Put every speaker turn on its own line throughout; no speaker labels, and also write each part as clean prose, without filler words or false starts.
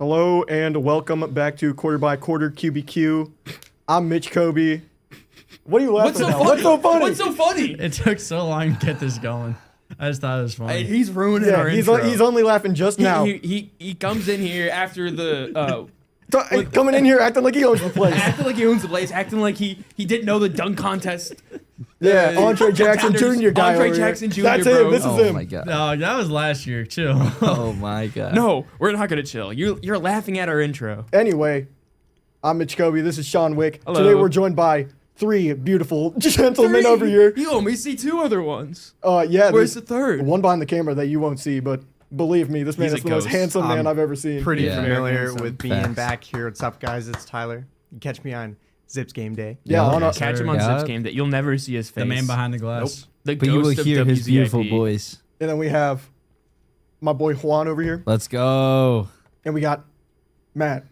Hello and welcome back to Quarter by Quarter QBQ. I'm Mitch Kobe. What are you laughing at? What's so funny?
What's so funny?
It took so long to get this going. I just thought it was funny.
Hey, he's ruining our intro.
He's only laughing just now.
He comes in here after the
Coming in here acting like he owns the place.
acting like he owns the place, acting like he didn't know the dunk contest.
Yeah, Andre Jackson Jr. guy
Andre
over
Jackson Jr.
Here. That's
bro.
him. This is him.
Oh my god.
No, that was last year. Chill.
Oh my god.
No, we're not gonna chill. You're laughing at our intro.
Anyway, I'm Mitch Kobe. This is Sean Wick.
Hello.
Today we're joined by three beautiful gentlemen over here.
You only see two other ones.
Yeah.
Where's the third?
One behind the camera that you won't see, but believe me, this man
He's
is
a
the most
ghost.
handsome man I've ever seen.
Pretty
Yeah.
familiar
Handsome.
with being
Facts.
back here. What's up, guys? It's Tyler. You catch me on Zips Game Day.
Yeah, on a,
Catch him on
Yeah.
Zips Game that you'll never see his face.
The man behind the glass.
The
But you will
ghost of
hear his
WZIP.
beautiful voice.
and then we have my boy Juan over here,
Let's go.
and we got Matt.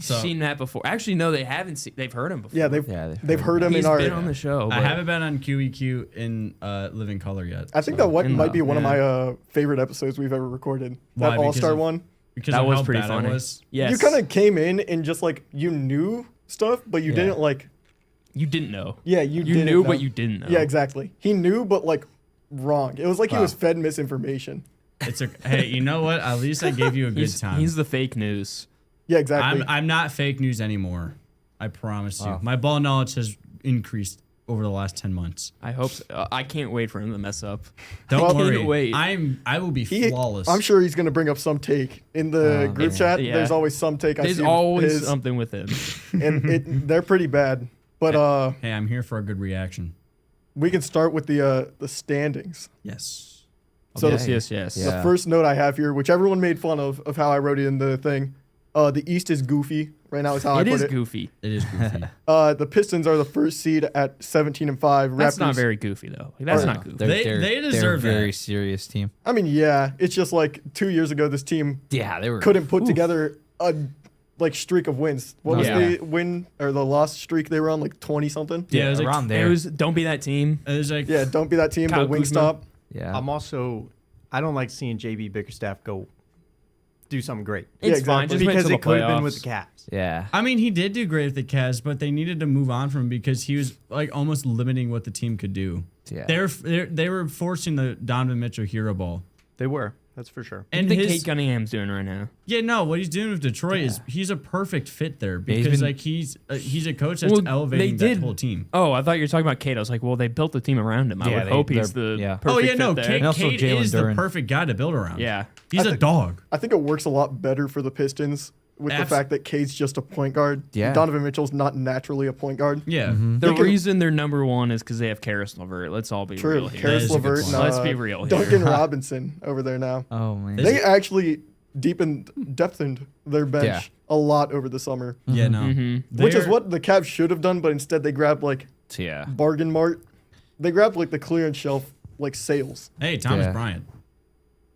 So
Seen that before. Actually, no, they haven't seen. They've heard him before.
Yeah, they've heard him
He's
in our.
been on the show.
I
but-
haven't been on QEQ in Living Color yet.
I think
so.
that
in
might
the-
be one of
yeah.
my favorite episodes we've ever recorded.
Why?
That
Because
All-Star
of-
one.
Because
That
of
was
how
pretty
bad
funny.
It was.
Yes.
You kind of came in and just like you knew stuff, but you
Yeah.
didn't like.
You didn't know.
Yeah, you
You
didn't
knew,
know.
but you didn't know.
Yeah, exactly. He knew, but like wrong. It was like he
Wow.
was fed misinformation.
It's a hey. You know what? At least I gave you a good
He's,
time.
he's the fake news.
Yeah, exactly.
I'm not fake news anymore. I promise you.
Wow.
My ball knowledge has increased over the last 10 months.
I hope. So. I can't wait for him to mess up.
Don't
Well,
worry.
can't wait.
I will be
He-
flawless.
I'm sure he's gonna bring up some take in the
Oh,
group
man.
chat.
Yeah.
There's always some take. I
There's
see
always
his,
something with him.
and they're pretty bad. But
Hey, I'm here for a good reaction.
we can start with the standings.
Yes.
So
yes,
the,
yes, yes.
Yeah.
the first note I have here, which everyone made fun of how I wrote it in the thing. The East is goofy. Right now is how I
It
put
is
it.
goofy.
It is goofy.
The Pistons are the first seed at 17-5.
That's
Raptors,
not very goofy though. Like, that's
Or-
not goofy.
They deserve
they're a very
that.
serious team.
I mean, yeah, it's just like 2 years ago this team
Yeah, they were.
couldn't put together a like streak of wins. What was
Yeah.
the win or the loss streak they were on? Like 20 something.
Yeah, it was like,
around
It
there.
was don't be that team.
it was like
Yeah, don't be that team.
Kyle
But Wingstop.
Yeah.
I don't like seeing JB Bickerstaff go do something great.
It's
Yeah,
fine.
exactly.
Just wait
Because
till
it
the
could have been with
playoffs.
the Cavs.
yeah.
I mean, he did do great with the Cavs, but they needed to move on from him because he was like almost limiting what the team could do.
Yeah.
They were forcing the Donovan Mitchell hero ball.
They were. That's for sure.
And
And
think
his
Kate Cunningham's doing right now.
what he's doing with Detroit is he's a perfect fit there
Yeah, he's
because
been-
like he's a coach that's
Well,
elevating
they
that
did-
whole team.
Oh, I thought you were talking about Kate. I was like, well, they built the team around him. I
Yeah,
would
they-
hope he's
they're-
the
yeah.
perfect
Oh yeah, no,
fit there.
Kate,
And also
Kate
Jalen
is
Duren.
the perfect guy to build around.
Yeah.
he's
I
a
think-
dog.
I think it works a lot better for the Pistons with the
Abs-
fact that Cade's just a point guard.
Yeah.
Donovan Mitchell's not naturally a point guard.
Yeah,
The
They can-
reason they're number one is because they have Karis LeVert. Let's all be
True.
real here.
That
Karis
is a good
LeVert
point.
and
Let's be real here.
Duncan Robinson over there now.
Oh man.
Is
They
it-
actually depthened their bench
Yeah.
a lot over the summer,
yeah, no.
Mhm.
which is
They're-
what the Cavs should have done, but instead they grabbed like
Yeah.
bargain mart. They grabbed like the clearance shelf like sales.
Hey, Thomas
Yeah.
Bryant.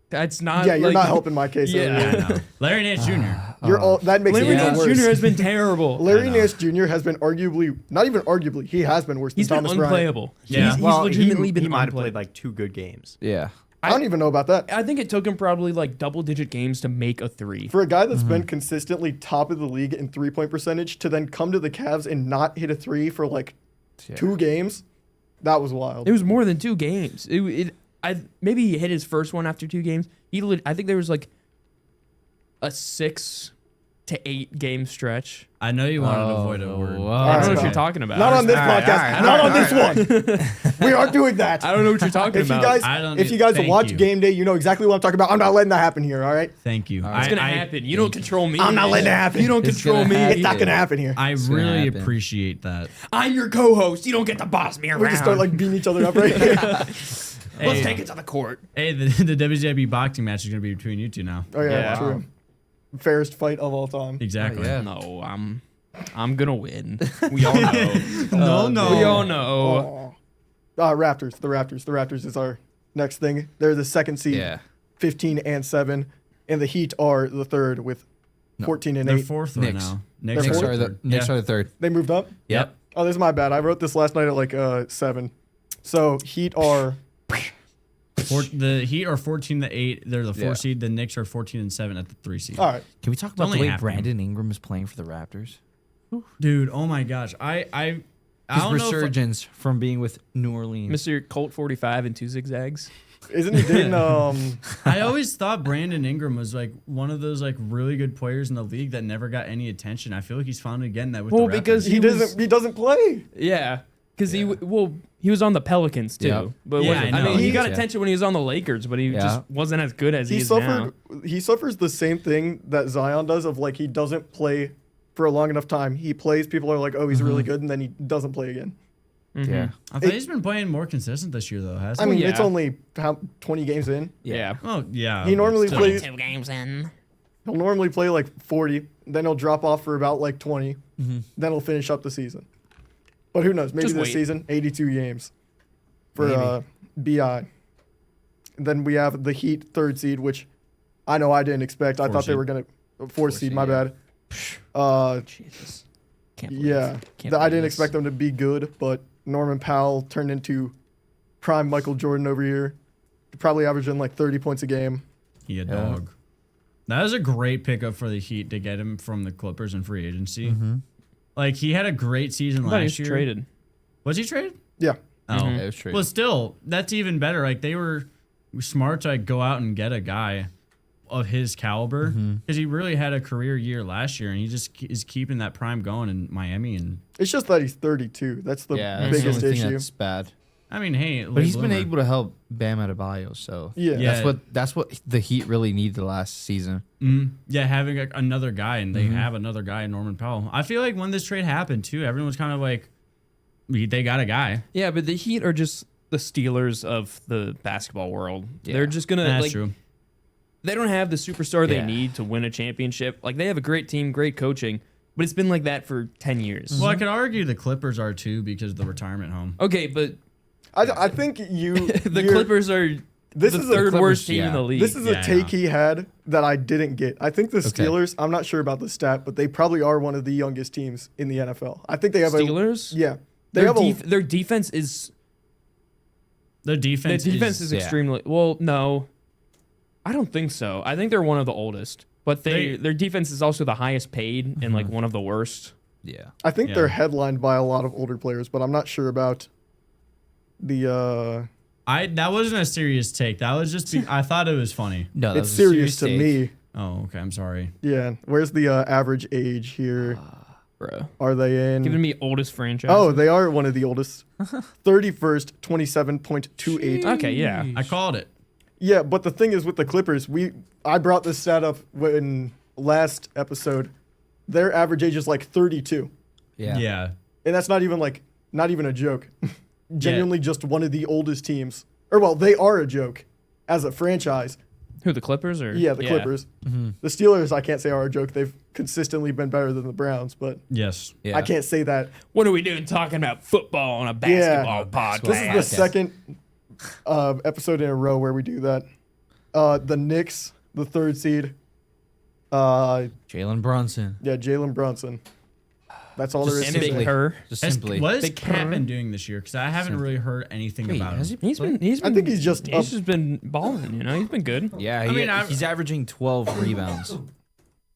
That's not.
Yeah, you're
like,
not helping my case.
Yeah.
over
Yeah,
here.
I know. Larry Nance Jr.
You're all that makes
Larry
it even
Nance
worse.
Jr. has been terrible.
Larry
I know.
Nance Jr. has been arguably, not even arguably, he has been worse
He's
than
been
Thomas Bryant.
unplayable.
Yeah.
He's
Well,
legitimately been
he might have
unplayable.
played like 2 good games.
Yeah.
I don't even know about that.
I think it took him probably like double-digit games to make a three.
For a guy that's been consistently top of the league in 3-point percentage to then come to the Cavs and not hit a three for like
Yeah.
2 games, that was wild.
It was more than 2 games. Maybe he hit his first one after 2 games. I think there was like a 6 to 8 game stretch.
I know you wanted to avoid a word.
I don't know what
okay.
you're talking about.
Not on this
All right,
podcast.
all right,
Not
all
on this one. We aren't doing that.
I don't know what you're talking
If you
about.
guys, if you guys
thank
watch
you.
game day, you know exactly what I'm talking about. I'm not letting that happen here. All right.
Thank you.
Alright.
It's gonna
I-
happen. You don't control me.
I'm not letting it happen.
You don't
It's
control
gonna
me.
happen.
It's not gonna happen here.
I
It's gonna
really
happen.
appreciate that.
I'm your co-host. You don't get to boss me around.
We just start like beating each other up right here.
Let's
Hey,
take it to the court.
hey, the WZIP boxing match is gonna be between you two now.
Oh yeah,
Yeah.
true. Fairest fight of all time.
Exactly.
Oh, yeah.
No, I'm gonna win. We all know.
No,
We all know.
Raptors. The Raptors is our next thing. They're the second seed,
Yeah.
15 and 7, and the Heat are the third with 14 and
They're
8.
fourth right
Knicks.
now.
They're
Knicks
fourth?
are the Knicks
Yeah.
are the third.
They moved up.
Yep.
Oh, this is my bad. I wrote this last night at like 7. So Heat are
The Heat are 14-8. They're the 4
Yeah.
seed. The Knicks are 14-7 at the 3 seed.
All right.
Can we talk about the
only
way
half game.
Brandon Ingram is playing for the Raptors?
Dude, oh my gosh. I
His
don't know.
resurgence from being with New Orleans.
Mr. Colt 45 and 2 zigzags.
Isn't he dating
I always thought Brandon Ingram was like one of those like really good players in the league that never got any attention. I feel like he's finally getting that with
Well,
the Raptors.
because
he doesn't play.
Yeah, because he was on the Pelicans too.
Yep.
But
Yeah,
wasn't-
I
I
know.
mean, he got
Yeah.
attention when he was on the Lakers, but he just wasn't as good as he is now.
He suffers the same thing that Zion does of like he doesn't play for a long enough time. He plays, people are like, oh, he's really good, and then he doesn't play again.
Yeah.
I thought he's been playing more consistent this year though, hasn't
I mean,
yeah.
it's only 20 games in.
Yeah.
he? Oh yeah.
He normally
Still.
plays.
2 games in.
He'll normally play like 40, then he'll drop off for about like 20, then he'll finish up the season. But who knows? Maybe
Just
this
wait.
season, 82 games for BI. And then we have the Heat 3rd seed, which I know I didn't expect. I
Four
thought they
seed.
were gonna 4th seed.
seed,
My
yeah.
bad.
Jesus. Can't believe
Yeah,
Can't
I
believe
didn't
this.
expect them to be good, but Norman Powell turned into prime Michael Jordan over here. Probably averaging like 30 points a game.
He a dog. That was a great pickup for the Heat to get him from the Clippers in free agency. Like he had a great season
I thought he
last
was
year.
traded.
Was he traded?
Yeah,
Oh,
Mhm.
It was traded.
well, still, that's even better. Like they were smart to like, go out and get a guy of his caliber because he really had a career year last year, and he just is keeping that prime going in Miami. And
it's just that he's 32. That's the
yeah, that's the
biggest
only thing
issue.
that's bad.
I mean, hey,
But he's been able to help Bam Adebayo, so
Yeah.
Yeah.
that's what the Heat really needed last season.
Yeah, having another guy, and they have another guy in Norman Powell. I feel like when this trade happened too, everyone was kind of like, they got a guy.
Yeah, but the Heat are just the Steelers of the basketball world.
Yeah.
They're just gonna
That's
like
true.
they don't have the superstar they
Yeah.
need to win a championship. Like they have a great team, great coaching, but it's been like that for 10 years.
Well, I could argue the Clippers are too because of the retirement home.
Okay, but
I think you
the
you're-
Clippers are
This
the
is a
third
Clippers,
worst team in
yeah.
the league.
This is
Yeah,
a
I
take
know.
he had that I didn't get. I think the
Okay.
Steelers, I'm not sure about the stat, but they probably are one of the youngest teams in the NFL. I think they have
Steelers.
yeah. They have
Their defense is
The defense,
is
yeah.
extremely well. No, I don't think so. I think they're one of the oldest, but their defense is also the highest paid and like one of the worst.
Yeah.
I think
Yeah.
they're headlined by a lot of older players, but I'm not sure about the
that wasn't a serious take. That was just I thought it was funny.
No, that
it's
was a
serious to
take.
me.
Oh, okay. I'm sorry.
Yeah. Where's the average age here?
Bro,
Are they in
giving me oldest franchise.
Oh, they are one of the oldest. 31st, 27.28.
okay, yeah.
I called it.
Yeah, but the thing is with the Clippers, I brought this stat up in last episode. Their average age is like 32.
Yeah.
Yeah.
And that's not even a joke. Genuinely just one of the oldest teams. Or well, they are a joke as a franchise.
Who, the Clippers or
Yeah, the Clippers. The Steelers, I can't say are a joke. They've consistently been better than the Browns, but
Yes.
Yeah.
I can't say that.
What are we doing talking about football on a basketball podcast?
This is the second episode in a row where we do that. The Knicks, the 3rd seed.
Jalen Brunson.
Yeah, Jalen Brunson. That's all there is
and
to
Big
say.
Her.
Just
Has-
simply.
What has
Big
Cat
Purr.
been doing this year? Because I haven't really heard anything
Wait,
about
has
him.
he?
He's been
I think he's just up.
just been balling, you know. He's been good.
Yeah,
I mean,
he's averaging 12 rebounds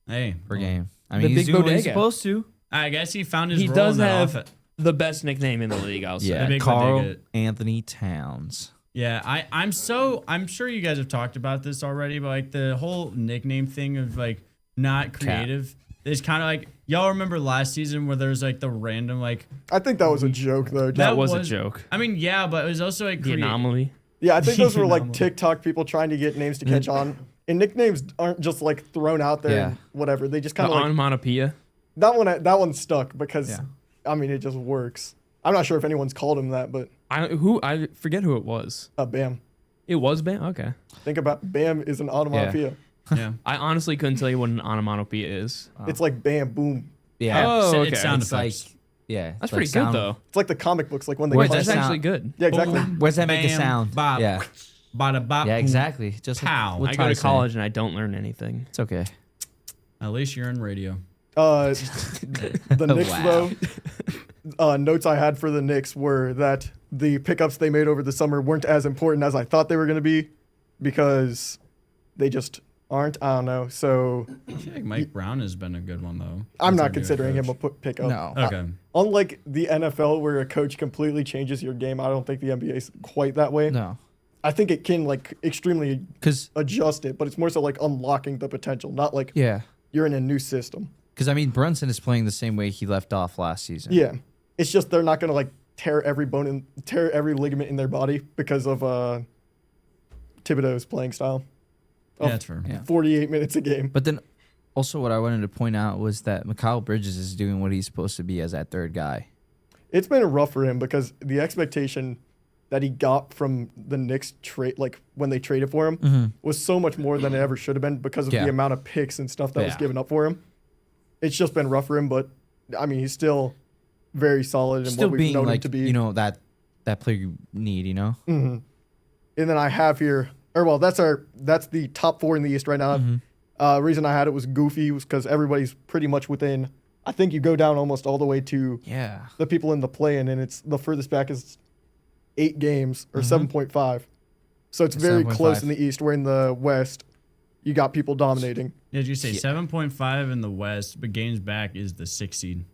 Hey,
per game. I
The
mean, he's
big
doing what he's
bodega.
supposed to.
I guess he found his
He
role
does
in that
have
offense.
the best nickname in the league, I'll say.
Yeah,
big
Carl
bodega.
Anthony Towns.
Yeah, I'm sure you guys have talked about this already, but like the whole nickname thing of like not creative is kind of like y'all remember last season where there was like the random like
I think that was a joke though.
That was a joke.
I mean, yeah, but it was also like
The anomaly.
Yeah, I think those were like
Anomaly.
TikTok people trying to get names to catch on. And nicknames aren't just like thrown out there and whatever. They just
The
kind of like
onomatopoeia.
that one stuck because
Yeah.
I mean it just works. I'm not sure if anyone's called him that, but
I forget who it was.
Bam.
It was Bam? Okay.
Think about Bam is an onomatopoeia.
yeah.
I honestly couldn't tell you what an onomatopoeia is.
It's like bam, boom.
Yeah.
Oh,
It's
okay.
sound
It's like,
effects.
yeah.
That's pretty good, though.
It's like the comic books, like when they
Where's
punch.
That's
that sound?
actually good.
Yeah, exactly.
Boom,
Where's that make a
bam,
sound?
bop,
Yeah.
bada bop.
Yeah,
boom.
exactly. Just
Pow.
what
I go to
Ty's saying.
college and I don't learn anything.
It's okay.
At least you're in radio.
The Knicks
Wow.
though. Notes I had for the Knicks were that the pickups they made over the summer weren't as important as I thought they were going to be because they just aren't. I don't know. So
I feel like Mike Brown has been a good one though.
I'm
That's our
not
new
considering him a
coach.
pickup.
No.
Okay.
Unlike the NFL where a coach completely changes your game, I don't think the NBA is quite that way.
No.
I think it can like extremely
Because,
adjust it, but it's more so like unlocking the potential, not like
yeah.
you're in a new system.
Because, I mean, Brunson is playing the same way he left off last season.
Yeah. It's just they're not going to like tear every bone and tear every ligament in their body because of Thibodeau's playing style.
Yeah, that's fair.
Yeah.
48 minutes a game.
But then also what I wanted to point out was that Mikal Bridges is doing what he's supposed to be as that third guy.
It's been rough for him because the expectation that he got from the Knicks trade, like when they traded for him, was so much more than it ever should have been because of
Yeah.
the amount of picks and stuff that was
Yeah.
given up for him. It's just been rough for him, but I mean, he's still very solid in
Still
what we've
being
known him
like,
to be.
you know, that player you need, you know?
Mm-hmm. And then I have here, or well, that's the top 4 in the East right now. Reason I had it was Goofy was because everybody's pretty much within. I think you go down almost all the way to
Yeah.
the people in the play-in, and it's the furthest back is 8 games or 7.5. So it's very
7.5.
close in the East. Where in the West, you got people dominating.
Did you say
Yeah.
7.5 in the West, but games back is the 6th seed?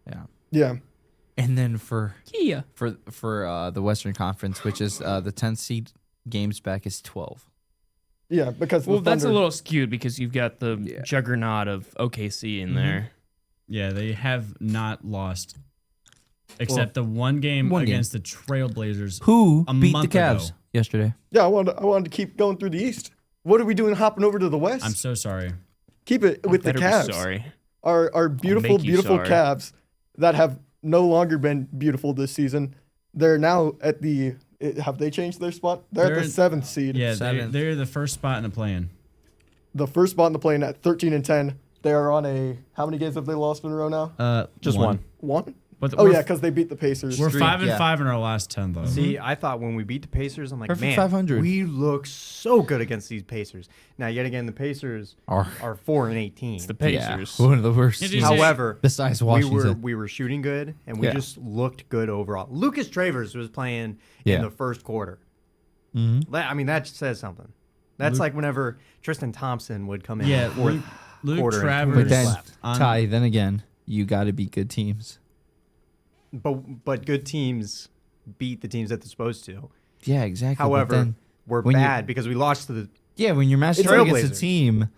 Yeah.
Yeah,
And then for
Yeah.
the Western Conference, which is the 10th seed, games back is 12.
yeah, because
Well,
the
that's a
Thunder-
little skewed because you've got the
Yeah.
juggernaut of OKC in there.
Yeah, they have not lost except the one game
One game.
against the Trailblazers.
Who
A
beat the
month
Cavs
ago.
yesterday?
Yeah, I wanted to keep going through the East. What are we doing hopping over to the West?
I'm so sorry.
Keep it with the
Better be
Cavs.
sorry.
Our beautiful,
make you
beautiful
sorry.
Cavs that have no longer been beautiful this season. They're now at the. Have they changed their spot? They're at the 7th seed.
Yeah,
Seventh.
they're the first spot in the play-in.
The first spot in the play-in at 13-10. They are on a. How many games have they lost in a row now?
Just one.
1?
But
Oh
we're-
yeah, because they beat the Pacers.
we're
Streak,
5-5 in our last 10 though.
See, I thought when we beat the Pacers, I'm like,
Perfect
man,
500.
we look so good against these Pacers. Now, yet again, the Pacers
Are
4-18.
It's the
yeah,
Pacers.
one of the worst.
Did you
teams
say-
However,
besides
we
Washington.
were shooting good, and we
Yeah.
just looked good overall. Lucas Travers was playing
Yeah.
in the first quarter.
Mhm.
I mean, that says something. That's like whenever Tristan Thompson would come in.
Yeah,
the fourth
Luke
quarter and
Travers.
But then,
left.
Ty, then again, you got to beat good teams.
But good teams beat the teams that they're supposed to.
Yeah, exactly. but
However,
then,
we're
when you-
bad because we lost to the.
yeah, when you're matched
It's
up against a
Trailblazers.
team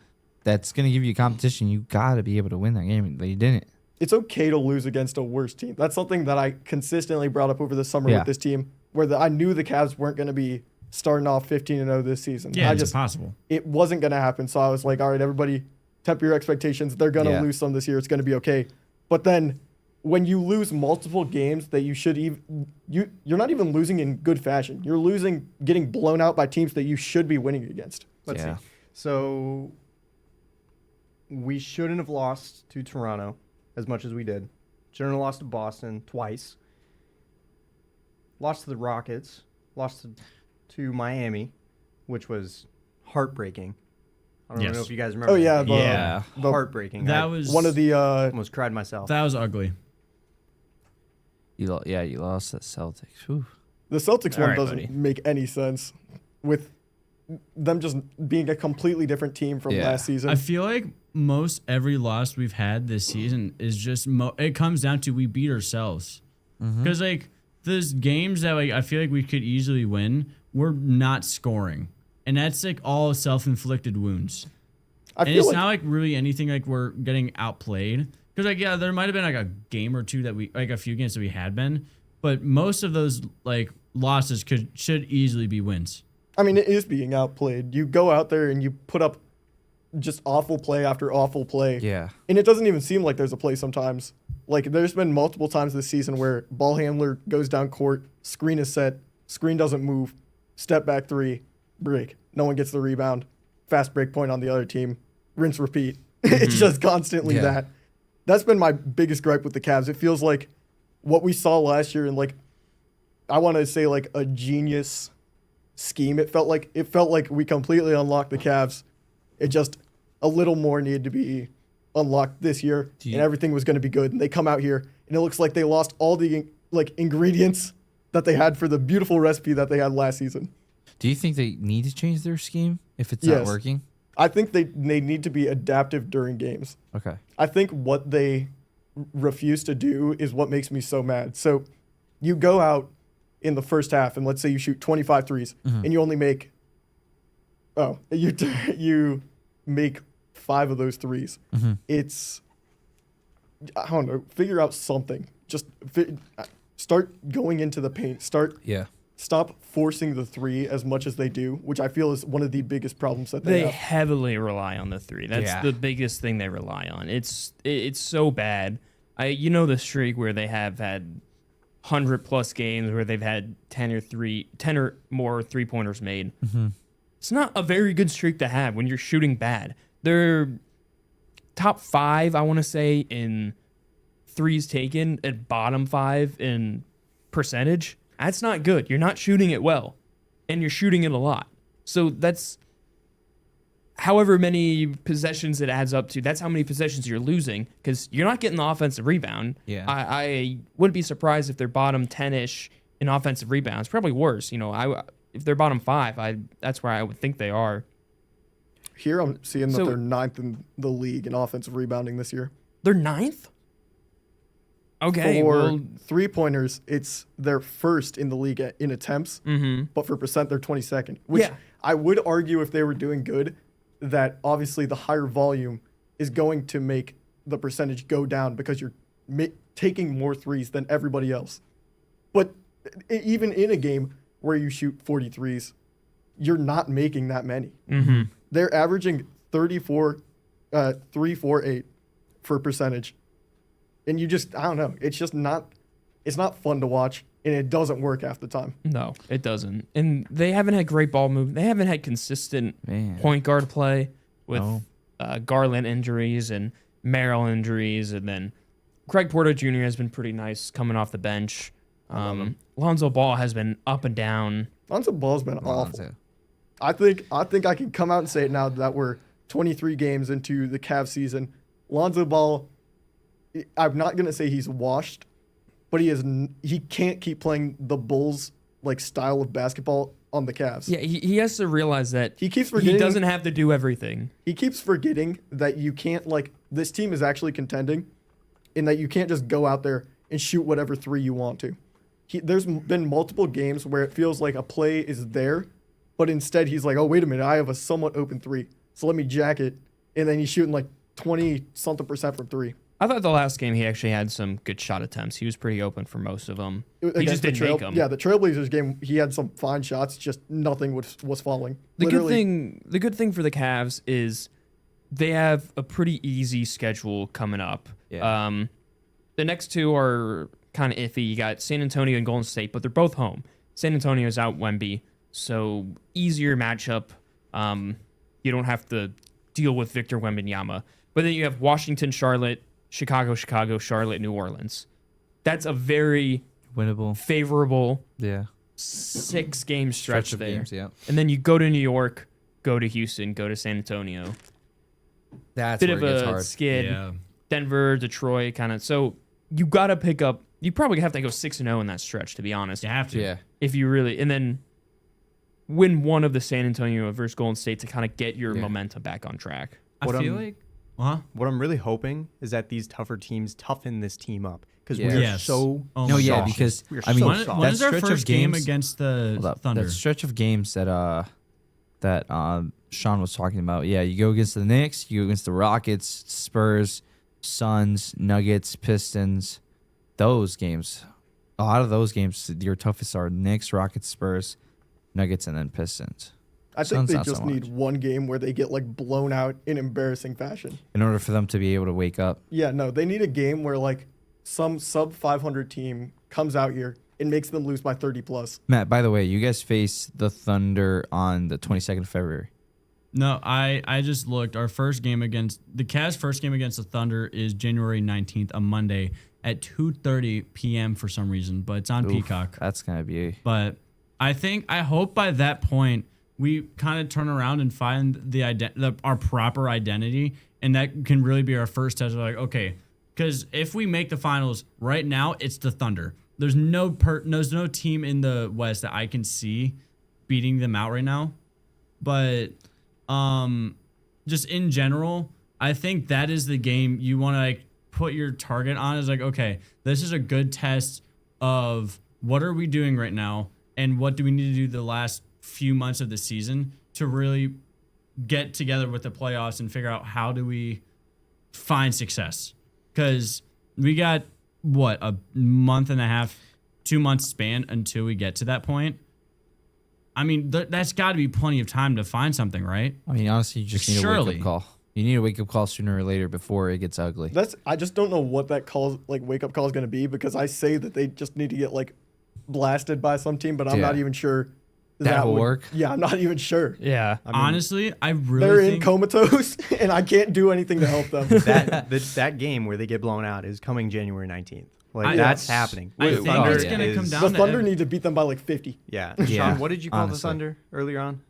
that's going to give you competition, you got to be able to win that game. They didn't.
It's okay to lose against a worse team. That's something that I consistently brought up over the summer
Yeah.
with this team, where I knew the Cavs weren't going to be starting off 15-0 this season.
Yeah,
I
it's
just
impossible.
it wasn't going to happen. So I was like, all right, everybody, temper your expectations. They're going to
Yeah.
lose some this year. It's going to be okay. But then when you lose multiple games that you should even you're not even losing in good fashion. You're losing, getting blown out by teams that you should be winning against.
Let's
Yeah.
see. So we shouldn't have lost to Toronto as much as we did. Shouldn't have lost to Boston twice. Lost to the Rockets. Lost to Miami, which was heartbreaking. I don't
Yes.
know if you guys remember.
Oh yeah,
that.
Yeah.
the-
Heartbreaking.
That
I
was
one of the
almost cried myself.
that was ugly.
You lost that Celtics. Whew.
The Celtics
All
one
right,
doesn't
buddy.
make any sense with them just being a completely different team from
Yeah.
last season.
I feel like most every loss we've had this season is just it comes down to we beat ourselves. Because like those games that like I feel like we could easily win, we're not scoring, and that's like all self-inflicted wounds.
I
And
feel
it's
like
not like really anything like we're getting outplayed. Because like yeah, there might have been like a game or two that we like a few games that we had been, but most of those like losses should easily be wins.
I mean, it is being outplayed. You go out there and you put up just awful play after awful play.
Yeah.
And it doesn't even seem like there's a play sometimes. Like, there's been multiple times this season where ball handler goes down court, screen is set, screen doesn't move, step back three, break. No one gets the rebound. Fast break point on the other team. Rinse, repeat. It's just constantly
Yeah.
that. That's been my biggest gripe with the Cavs. It feels like what we saw last year in, like, I want to say, like, a genius scheme. It felt like we completely unlocked the Cavs. It just a little more needed to be unlocked this year, and everything was going to be good. And they come out here, and it looks like they lost all the like ingredients that they had for the beautiful recipe that they had last season.
Do you think they need to change their scheme if it's
Yes.
not working?
I think they need to be adaptive during games.
Okay.
I think what they refuse to do is what makes me so mad. So you go out in the first half and let's say you shoot 25 threes and you only make you make 5 of those threes. It's, I don't know, figure out something. Just start going into the paint. Stop forcing the 3 as much as they do, which I feel is one of the biggest problems that they
They
have.
heavily rely on the 3. That's
Yeah.
the biggest thing they rely on. It's so bad. The streak where they have had 100+ games where they've had 10 or more 3-pointers made. It's not a very good streak to have when you're shooting bad. They're top 5, I want to say, in threes taken, at bottom 5 in percentage. That's not good. You're not shooting it well, and you're shooting it a lot. So that's however many possessions it adds up to. That's how many possessions you're losing because you're not getting the offensive rebound.
Yeah.
I wouldn't be surprised if they're bottom 10-ish in offensive rebounds. Probably worse. If they're bottom 5, that's where I would think they are.
Here I'm seeing that
So-
they're 9th in the league in offensive rebounding this year.
They're 9th? Okay.
For
well,
3-pointers, it's they're 1st in the league in attempts, but for percent, they're 22nd. Which
Yeah.
I would argue if they were doing good, that obviously the higher volume is going to make the percentage go down because you're taking more threes than everybody else. But even in a game where you shoot 43s, you're not making that many. They're averaging 3.48 for percentage. And you just, I don't know. It's not fun to watch, and it doesn't work half the time.
no, it doesn't. And they haven't had great ball movement. They haven't had consistent point guard play with Garland injuries and Merrill injuries. And then Craig Porter Jr. has been pretty nice coming off the bench. Lonzo Ball has been up and down.
Lonzo Ball's been awful. I think I can come out and say it now that we're 23 games into the Cavs season. Lonzo Ball, I'm not gonna say he's washed, but he can't keep playing the Bulls like style of basketball on the Cavs.
Yeah, he has to realize that
He keeps forgetting.
he doesn't have to do everything.
He keeps forgetting that you can't this team is actually contending, and that you can't just go out there and shoot whatever 3 you want to. There's been multiple games where it feels like a play is there, but instead he's like, oh, wait a minute, I have a somewhat open 3, so let me jack it, and then he's shooting like 20-something% from 3.
I thought the last game he actually had some good shot attempts. He was pretty open for most of them. He
Against
just
the
didn't make them.
Yeah, the Trailblazers game, he had some fine shots, just nothing was falling.
The
Literally,
good thing for the Cavs is they have a pretty easy schedule coming up.
Yeah.
The next 2 are kind of iffy. You got San Antonio and Golden State, but they're both home. San Antonio's out Wemby, so easier matchup. You don't have to deal with Victor Wembanyama. But then you have Washington, Charlotte, Chicago, Charlotte, New Orleans. That's a very
Winnable.
favorable
Yeah.
6-game stretch
of
there.
games, yeah.
And then you go to New York, go to Houston, go to San Antonio.
That's
Bit
where
of
it gets
a
hard.
skid.
Yeah.
Denver, Detroit, kind of. So you got to pick up. You probably have to go 6-0 in that stretch, to be honest.
You have to.
Yeah.
If you really, and then win one of the San Antonio versus Golden State to kind of get your momentum back on track.
I
What
feel
I'm-
like. Huh?
What I'm really hoping is that these tougher teams toughen this team up because
Yeah.
we are
Yes.
so
Oh
No,
my
yeah,
gosh.
because
We are
I mean,
so
When,
soft.
when
that
is our
stretch of
first game
games-
against the
Hold up.
Thunder?
That stretch of games that Shawn was talking about. Yeah, you go against the Knicks, you go against the Rockets, Spurs, Suns, Nuggets, Pistons. Those games, a lot of those games, your toughest are Knicks, Rockets, Spurs, Nuggets, and then Pistons.
I think
Suns
they
not so
just need
much.
one game where they get blown out in embarrassing fashion.
In order for them to be able to wake up.
Yeah, no, they need a game where some sub 500 team comes out here and makes them lose by 30 plus.
Matt, by the way, you guys face the Thunder on the 22nd of February.
No, I just looked. Our first game against the Cavs' first game against the Thunder is January 19th, a Monday at 2:30 p.m. for some reason, but it's on
Oof,
Peacock.
That's gonna be.
But I hope by that point we kind of turn around and find our proper identity, and that can really be our first test. Like, okay, because if we make the finals right now, it's the Thunder. there's no team in the West that I can see beating them out right now. But just in general, I think that is the game you want to like put your target on. Is like, okay, this is a good test of what are we doing right now, and what do we need to do the last few months of the season to really get together with the playoffs and figure out how do we find success. Because we got a month and a half, 2 months span until we get to that point. I mean, that's got to be plenty of time to find something, right?
I mean, honestly, you just need a wake-up call. You need a wake-up call sooner or later before it gets ugly.
I just don't know what that wake-up call is going to be, because I say that they just need to get like blasted by some team, but I'm not even sure
that will work.
Yeah, I'm not even sure.
Yeah.
I mean, honestly, I really
they're
think
in comatose, and I can't do anything to help them.
that game where they get blown out is coming January 19th. Like that's happening.
I think
Thunder
it's going to come down
The
to
Thunder need to beat them by like 50.
Yeah.
Yeah,
Shawn, what did you call
honestly.
the Thunder earlier on?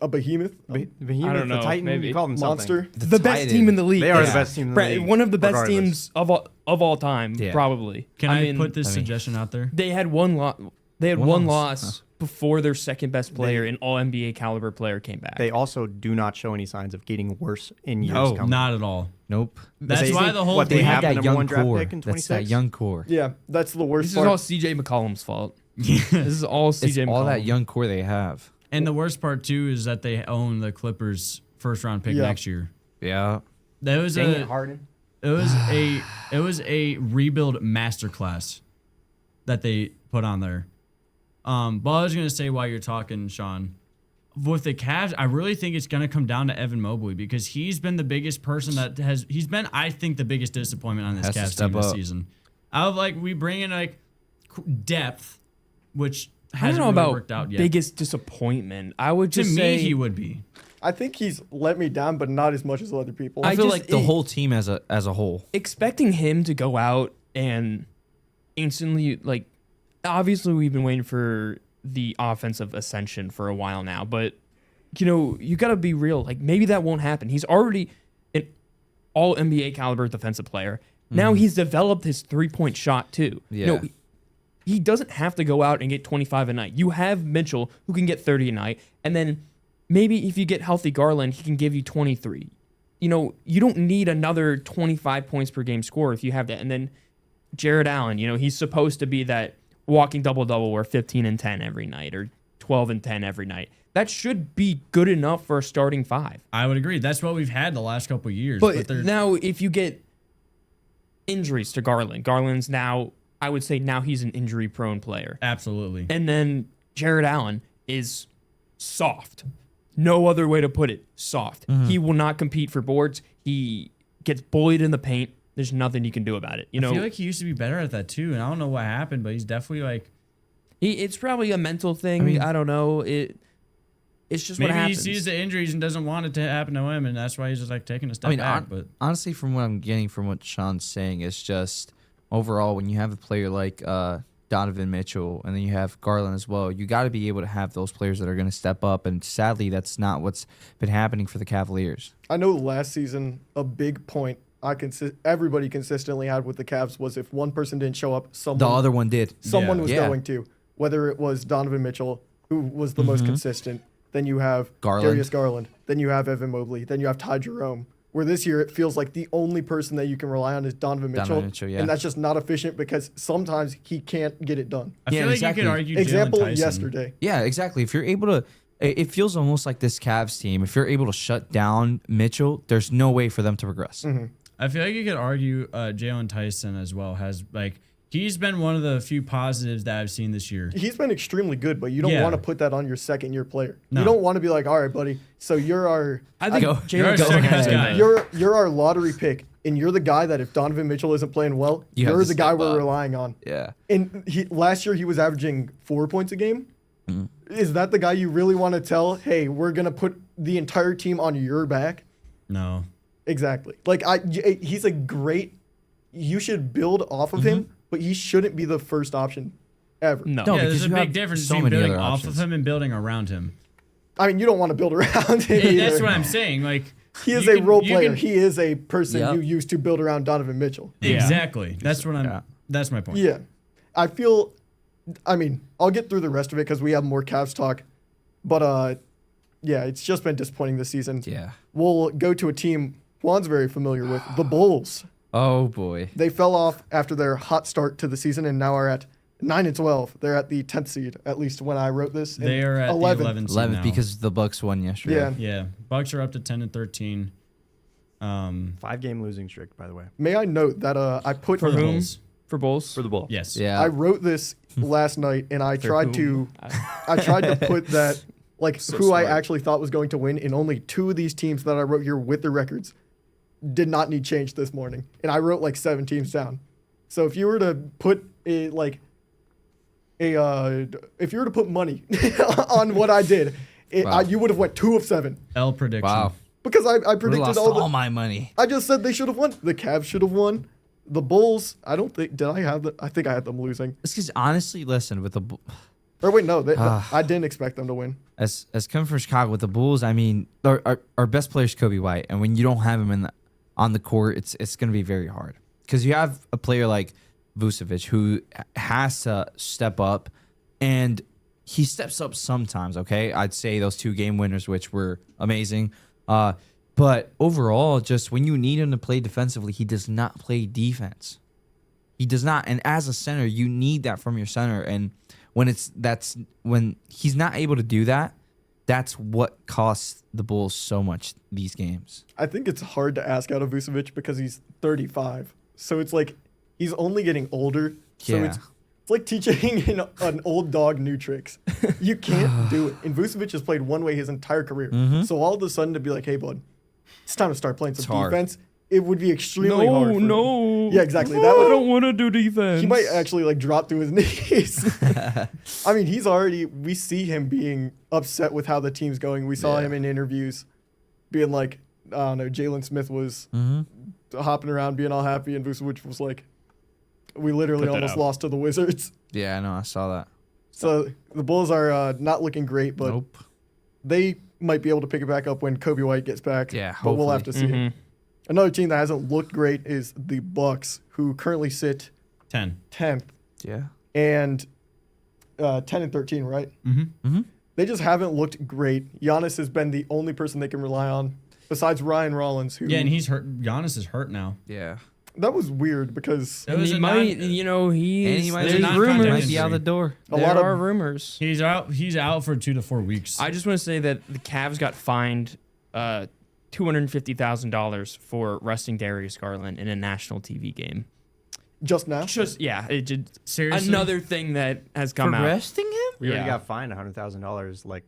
A behemoth,
Behemoth,
I don't know,
the Titan.
maybe.
You called them
monster.
something.
The best team in the league.
They are
Yeah.
the best team in the league.
One of the best
regardless.
teams of all time,
Yeah.
probably.
Can I
mean,
put this suggestion out there?
They had one loss. They had
One
one
loss.
loss before their second best player, an All NBA caliber player, came back.
They also do not show any signs of getting worse in years
No,
coming.
Not at all.
Nope.
That's
They-
why the whole
what they
thing.
have
that
the
young
number 1 draft
core.
pick in
That's
26.
that young core.
Yeah, that's the worst
this is
part.
all CJ McCollum's fault. This is all CJ
It's
McCollum.
all that young core they have.
And the worst part too is that they own the Clippers' first round pick
Yeah.
next year.
Yeah.
That was
Dang it, Harden.
it was a rebuild masterclass that they put on there. But I was gonna say while you're talking, Shawn, with the Cavs, I really think it's gonna come down to Evan Mobley, because he's been the biggest person he's been, I think, the biggest disappointment on this
Has to
Cavs
step
team this
up.
season. Out of like we bring in like depth, which
I don't
hasn't
know
really
about
worked out yet.
biggest disappointment. I would
To
just
me,
say
he would be.
I think he's let me down, but not as much as other people.
I feel
just-
like the whole team as a whole.
expecting him to go out and instantly, like, obviously we've been waiting for the offensive ascension for a while now, but you got to be real. Like, maybe that won't happen. He's already an all NBA caliber defensive player. Now he's developed his 3-point shot too.
Yeah.
He doesn't have to go out and get 25 a night. You have Mitchell who can get 30 a night, and then maybe if you get healthy Garland, he can give you 23. You don't need another 25 points per game score if you have that. And then Jared Allen, he's supposed to be that walking double-double where 15 and 10 every night or 12 and 10 every night. That should be good enough for a starting 5.
I would agree. That's what we've had the last couple of years.
But
they're-
now if you get injuries to Garland's now, I would say now he's an injury-prone player.
absolutely.
And then Jared Allen is soft. No other way to put it. Soft. He will not compete for boards. He gets bullied in the paint. There's nothing you can do about it.
I feel like he used to be better at that too, and I don't know what happened, but he's definitely like
it's probably a mental thing. I don't know. It's just what
maybe he
happens.
sees the injuries and doesn't want it to happen to him, and that's why he's just like taking a step back. But
honestly, from what I'm getting from what Shawn's saying, it's just overall when you have a player like Donovan Mitchell and then you have Garland as well, you got to be able to have those players that are going to step up. And sadly, that's not what's been happening for the Cavaliers.
I know last season a big point everybody consistently had with the Cavs was if one person didn't show up,
The other one did.
someone
Yeah.
was
Yeah.
going to. Whether it was Donovan Mitchell, who was the most consistent, then you have
Garland.
Darius Garland, then you have Evan Mobley, then you have Ty Jerome. Where this year it feels like the only person that you can rely on is Donovan Mitchell,
Donovan Mitchell, yeah.
and that's just not efficient because sometimes he can't get it done.
I feel like
exactly.
you could argue
Example
Jalen Tyson.
yesterday.
Yeah, exactly. If you're able to, it feels almost like this Cavs team, if you're able to shut down Mitchell, there's no way for them to progress.
I feel like you could argue Jalen Tyson as well has he's been one of the few positives that I've seen this year.
He's been extremely good, but you don't
Yeah.
want to put that on your second-year player.
No.
You don't want to be like, all right, buddy, so you're our
I think
You're
Jalen
a second best guy.
you're our lottery pick, and you're the guy that if Donovan Mitchell isn't playing well,
You have
you're
to
the guy
step
we're
up.
relying on.
Yeah.
And last year he was averaging 4 points a game.
Mm-hmm.
Is that the guy you really want to tell, hey, we're gonna put the entire team on your back?
No.
Exactly. Like he's a great. You should build off of him, but he shouldn't be the first option ever.
No.
No,
Yeah,
because
there's a
you
big
have
difference
so
between
many
building
other
off
options.
of him and building around him.
I mean, you don't want to build around him.
Yeah, that's
either.
what I'm saying. Like
He is
you
a
can-
role
you
player.
can-
He is a person
Yep.
you use to build around Donovan Mitchell.
Yeah.
Exactly. That's what I'm.
Yeah.
That's my point.
Yeah. I feel, I mean, I'll get through the rest of it because we have more Cavs talk. But yeah, it's just been disappointing this season.
Yeah.
We'll go to a team Juan's very familiar with, the Bulls.
Oh boy.
They fell off after their hot start to the season and now are at 9-12. They're at the 10th seed, at least when I wrote this. and
They are at
11.
the 11th.
11th because the Bucks won yesterday.
Yeah.
Yeah, Bucks are up to 10 and 13.
5-game losing streak, by the way.
May I note that I put
For
the
whom?
Bulls.
For Bulls?
For the Bulls.
Yes.
Yeah.
I wrote this last night and I tried to put that like
So
who I
smart.
actually thought was going to win, and only 2 of these teams that I wrote here with the records did not need change this morning. And I wrote like 7 teams down. So if you were to put if you were to put money on what I did,
Wow.
you would have went 2 of 7
L prediction.
Wow.
because I
Would've
predicted
lost
all
all
the.
my money.
I just said they should have won. The Cavs should have won. The Bulls, I don't think. Did I have the? I think I had them losing.
It's because honestly, listen, with the
Or wait, no, I didn't expect them to win.
as coming from Chicago with the Bulls, I mean, our best player is Kobe White, and when you don't have him on the court, it's going to be very hard because you have a player like Vucevic who has to step up, and he steps up sometimes. Okay, I'd say those 2 game winners, which were amazing, but overall, just when you need him to play defensively, he does not play defense. He does not, and as a center, you need that from your center, and when he's not able to do that, that's what costs the Bulls so much these games.
I think it's hard to ask out of Vucevic because he's 35. So it's like he's only getting older. So
Yeah.
it's like teaching an old dog new tricks. You can't do it. And Vucevic has played one way his entire career.
Mm-hmm.
So all of a sudden to be like, hey, bud, it's time to start playing some
It's hard.
defense. It would be extremely hard. For him.
No.
Yeah, exactly.
I
That would,
don't want to do defense.
he might actually like drop to his knees. I mean, we see him being upset with how the team's going. We saw
Yeah.
him in interviews being like, I don't know, Jalen Smith was hopping around being all happy, and Vucevic was like, we literally
Cut that
almost
out.
lost to the Wizards.
Yeah, I know. I saw that.
So the Bulls are not looking great, but
Nope.
they might be able to pick it back up when Kobe White gets back.
Yeah,
but we'll have to see.
Mhm.
Another team that hasn't looked great is the Bucks, who currently sit
10.
10th
Yeah.
and 10 and 13, right?
Mm-hmm.
They just haven't looked great. Giannis has been the only person they can rely on, besides Ryan Rollins, who
Yeah, and he's hurt. Giannis is hurt now.
Yeah.
that was weird because
It
And
was
he
a
might,
non-
you know,
And
he's
he might,
there's
not
rumors.
contact
be out the door.
a
There
lot
are
of
rumors.
He's out. He's out for 2 to 4 weeks.
I just want to say that the Cavs got fined $250,000 for arresting Darius Garland in a national TV game.
just now.
Just it did
Seriously?
another thing that has come out.
Arresting him?
We already
Yeah.
got fined $100,000 like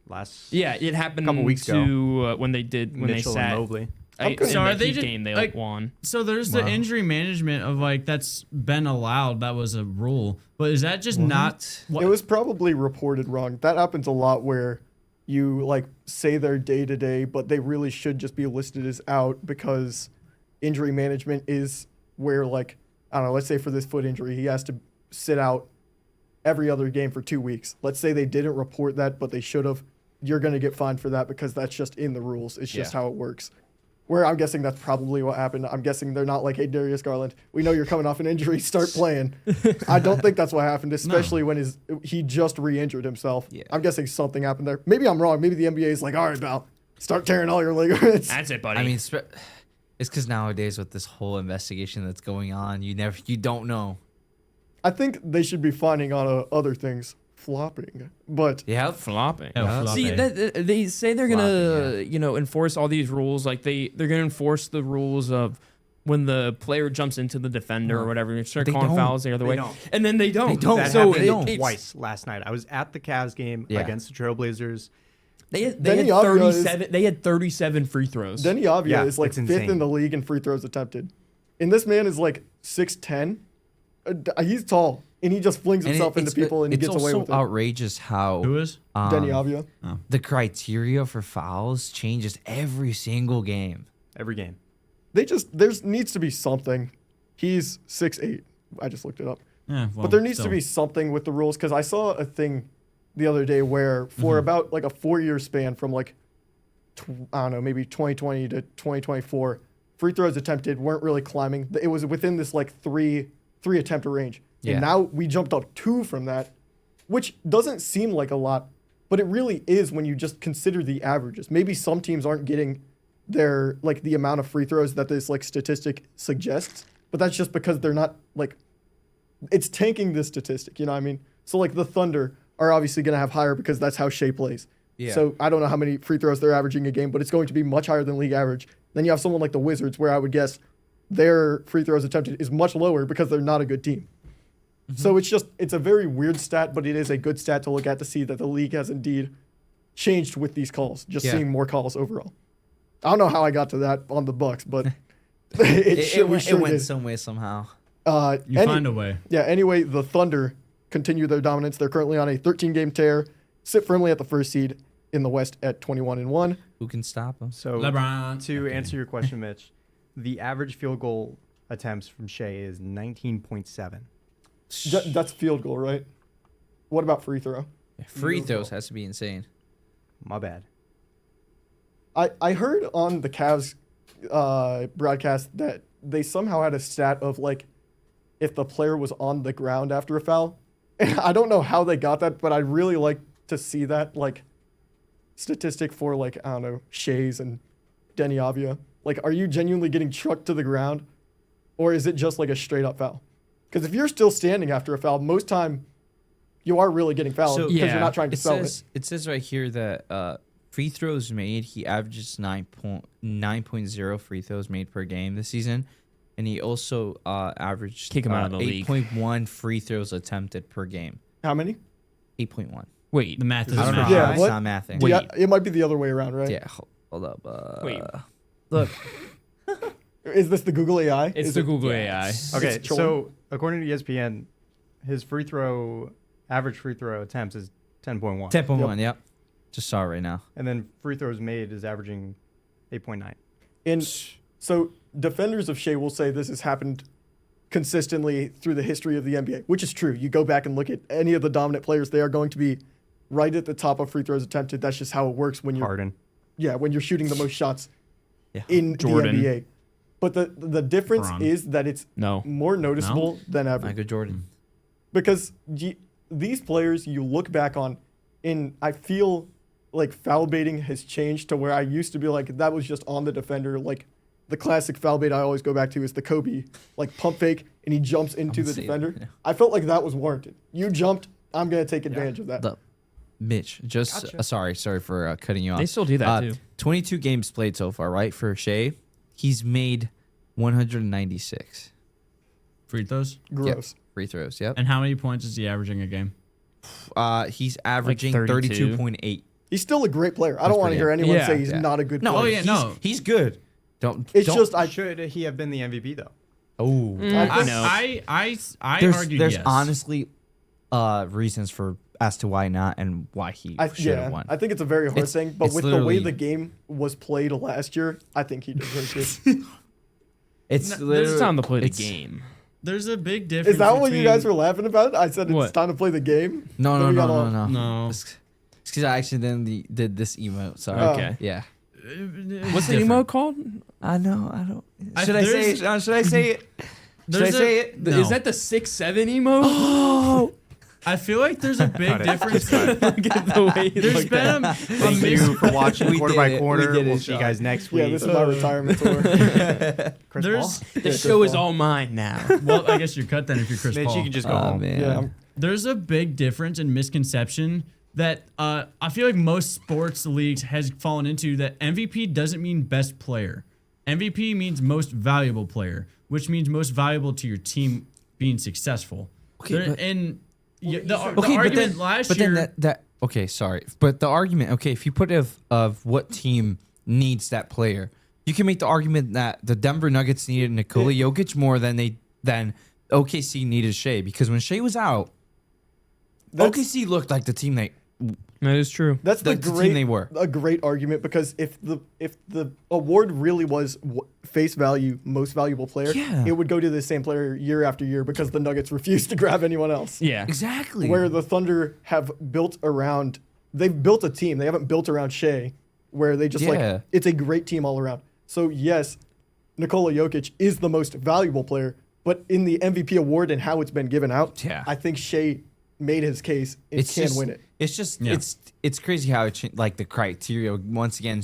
last
Yeah, it happened
Couple weeks
to when they
Mitchell
they sat.
and Mobley.
I'm
In
good.
So are
the
they
Heat
just-
game they
like-
won.
So there's
Wow.
the injury management of like that's been allowed. That was a rule, but is that just not? What?
It was probably reported wrong. That happens a lot where you like say they're day to day, but they really should just be listed as out because injury management is where like I don't know. Let's say for this foot injury, he has to sit out every other game for 2 weeks. Let's say they didn't report that, but they should have. You're going to get fined for that because that's just in the rules. It's just
Yeah.
how it works. Where I'm guessing that's probably what happened. I'm guessing they're not like, hey, Darius Garland, we know you're coming off an injury, start playing. I don't think that's what happened, especially when he just re-injured himself.
Yeah.
I'm guessing something happened there. Maybe I'm wrong. Maybe the NBA is like, all right, Val, start tearing all your ligaments.
That's it, buddy.
I mean, it's because nowadays with this whole investigation that's going on, you don't know.
I think they should be finding on other things, flopping. But
Yeah.
flopping.
Yeah,
See,
flopping.
they say they're gonna,
Flopping,
enforce all these rules. Like they're gonna enforce the rules of when the player jumps into the defender or whatever, you start
They
calling
don't.
fouls the other
They
way,
don't.
and then they don't.
They don't.
That
So
happened
it's-
twice last night. I was at the Cavs game
Yeah.
against the Trailblazers.
They had
Denny Avdia
37. They had 37 free throws.
Denny Avdia
Yeah,
is like
it's
fifth
insane.
in the league in free throws attempted. And this man is like 6'10". He's tall, and he just flings himself into people and he
it's
gets away
also
with it.
outrageous how
Who is?
Denny Avdia.
the criteria for fouls changes every single game.
Every game.
There needs to be something. He's 6'8". I just looked it up.
Yeah, well,
But there needs
still.
to be something with the rules because I saw a thing the other day where for about like a 4-year span from like, I don't know, maybe 2020 to 2024, free throws attempted weren't really climbing. It was within this like 3 3 attempted range.
Yeah.
And now we jumped up 2 from that, which doesn't seem like a lot, but it really is when you just consider the averages. Maybe some teams aren't getting their like the amount of free throws that this like statistic suggests, but that's just because they're not like it's tanking this statistic, you know what I mean? So like the Thunder are obviously going to have higher because that's how Shea plays.
Yeah.
So I don't know how many free throws they're averaging a game, but it's going to be much higher than league average. Then you have someone like the Wizards where I would guess their free throws attempted is much lower because they're not a good team. So it's a very weird stat, but it is a good stat to look at to see that the league has indeed changed with these calls, just
Yeah.
seeing more calls overall. I don't know how I got to that on the Bucks, but it
went
did.
some way somehow.
You find a way.
Yeah, anyway, the Thunder continue their dominance. They're currently on a 13-game tear, sit firmly at the first seed in the West at 21-1.
Who can stop them?
So
LeBron.
to answer your question, Mitch, the average field goal attempts from Shea is 19.7.
That's field goal, right? What about free throw?
Free throws has to be insane.
My bad.
I heard on the Cavs broadcast that they somehow had a stat of like if the player was on the ground after a foul. And I don't know how they got that, but I'd really like to see that like statistic for like, I don't know, Shays and Denny Avia. Like, are you genuinely getting trucked to the ground or is it just like a straight up foul? Because if you're still standing after a foul, most time you are really getting fouled
So-
because
Yeah.
you're not trying to sell
It says right here that free throws made, he averages 9.0 free throws made per game this season. And he also averaged
Kick him out of the league.
8.1 free throws attempted per game.
How many?
8.1
Wait,
The math is
I don't know
not
how
Yeah,
it's
what?
not mathing.
Wait.
Yeah, it might be the other way around, right?
Yeah, hold up.
Wait.
Look.
Is this the Google AI?
it's
Is
the
it-
Google AI.
Okay,
It's trolling.
so according to ESPN, his average free throw attempts is 10.1.
10.1, yep. Just saw it right now.
And then free throws made is averaging 8.9.
And so defenders of Shea will say this has happened consistently through the history of the NBA, which is true. You go back and look at any of the dominant players, they are going to be right at the top of free throws attempted. That's just how it works when you're
Harden.
when you're shooting the most shots
Yeah.
in
Jordan.
the NBA. But the difference
LeBron.
is that it's
No.
more noticeable than ever.
Michael Jordan.
Because these players you look back on, and I feel like foul baiting has changed to where I used to be like that was just on the defender. Like the classic foul bait I always go back to is the Kobe like pump fake, and he jumps into
I'm
the
saying
defender.
that, yeah.
I felt like that was warranted. You jumped, I'm gonna take advantage of that.
The Mitch, just
Gotcha.
sorry for cutting you off.
They still do that too.
22 games played so far, right? For Shea, he's made 196
free throws.
Gross.
free throws. Yep.
And how many points is he averaging a game?
He's averaging
32.
32.8.
He's still a great player. I
That's
don't want to
pretty
hear anyone
Yeah.
say he's
Yeah.
not a good
No,
player.
Oh, yeah, no.
he's good. Don't.
It's
don't-
just I
Should he have been the MVP though?
Oh,
I know.
I
there's
argued
there's
yes.
honestly reasons for as to why not and why he should have won.
I think it's a very hard
It's-
thing, but
it's
with the way
literally-
the game was played last year, I think he deserves it.
It's
No,
literally
It's time to play the
it's-
game.
There's a big difference.
Is that what you
between-
guys were laughing about? I said it's
What?
time to play the game.
No,
Then
no,
we
no,
got all-
no, no.
No.
It's because I accidentally did this emote. Sorry.
Oh.
Okay.
Yeah.
What's the
different.
emote called?
I know. I don't.
I-
Should I say
there's-
it? Should I say it? Should I
There's
say
a-
it?
No.
Is that the 6'7" emote?
Oh.
I feel like there's a big difference.
Look at the way he
There's
looked
been
at
a
Thank
mix-
you for watching
We
quarter
did
by
it.
quarter.
We did
We'll
it,
see you
Sean.
guys next
Yeah,
week.
this is my retirement tour.
Chris
There's
Paul?
The show is all mine now.
well, I guess you're cut then if you're Chris
Mitch,
Paul.
you can just go
Oh
home.
man.
Yeah,
There's a big difference in misconception that I feel like most sports leagues has fallen into, that MVP doesn't mean best player. MVP means most valuable player, which means most valuable to your team being successful.
Okay,
There-
but-
and the
Okay,
argument last
but
year.
then that okay, sorry, but the argument, okay, if you put of what team needs that player, you can make the argument that the Denver Nuggets needed Nikola Jokic more than OKC needed Shea, because when Shea was out,
That's-
OKC looked like the team
That is true.
That's the
the team
great
they were.
a great argument, because if the award really was face value most valuable player,
Yeah.
it would go to the same player year after year because the Nuggets refuse to grab anyone else.
Yeah.
exactly
Where the Thunder have built around, they've built a team. They haven't built around Shea, where they just
Yeah.
like it's a great team all around. So yes, Nikola Jokic is the most valuable player, But in the MVP award and how it's been given out,
Yeah.
I think Shea made his case and can win it.
It's just
Yeah.
it's crazy how it like the criteria once again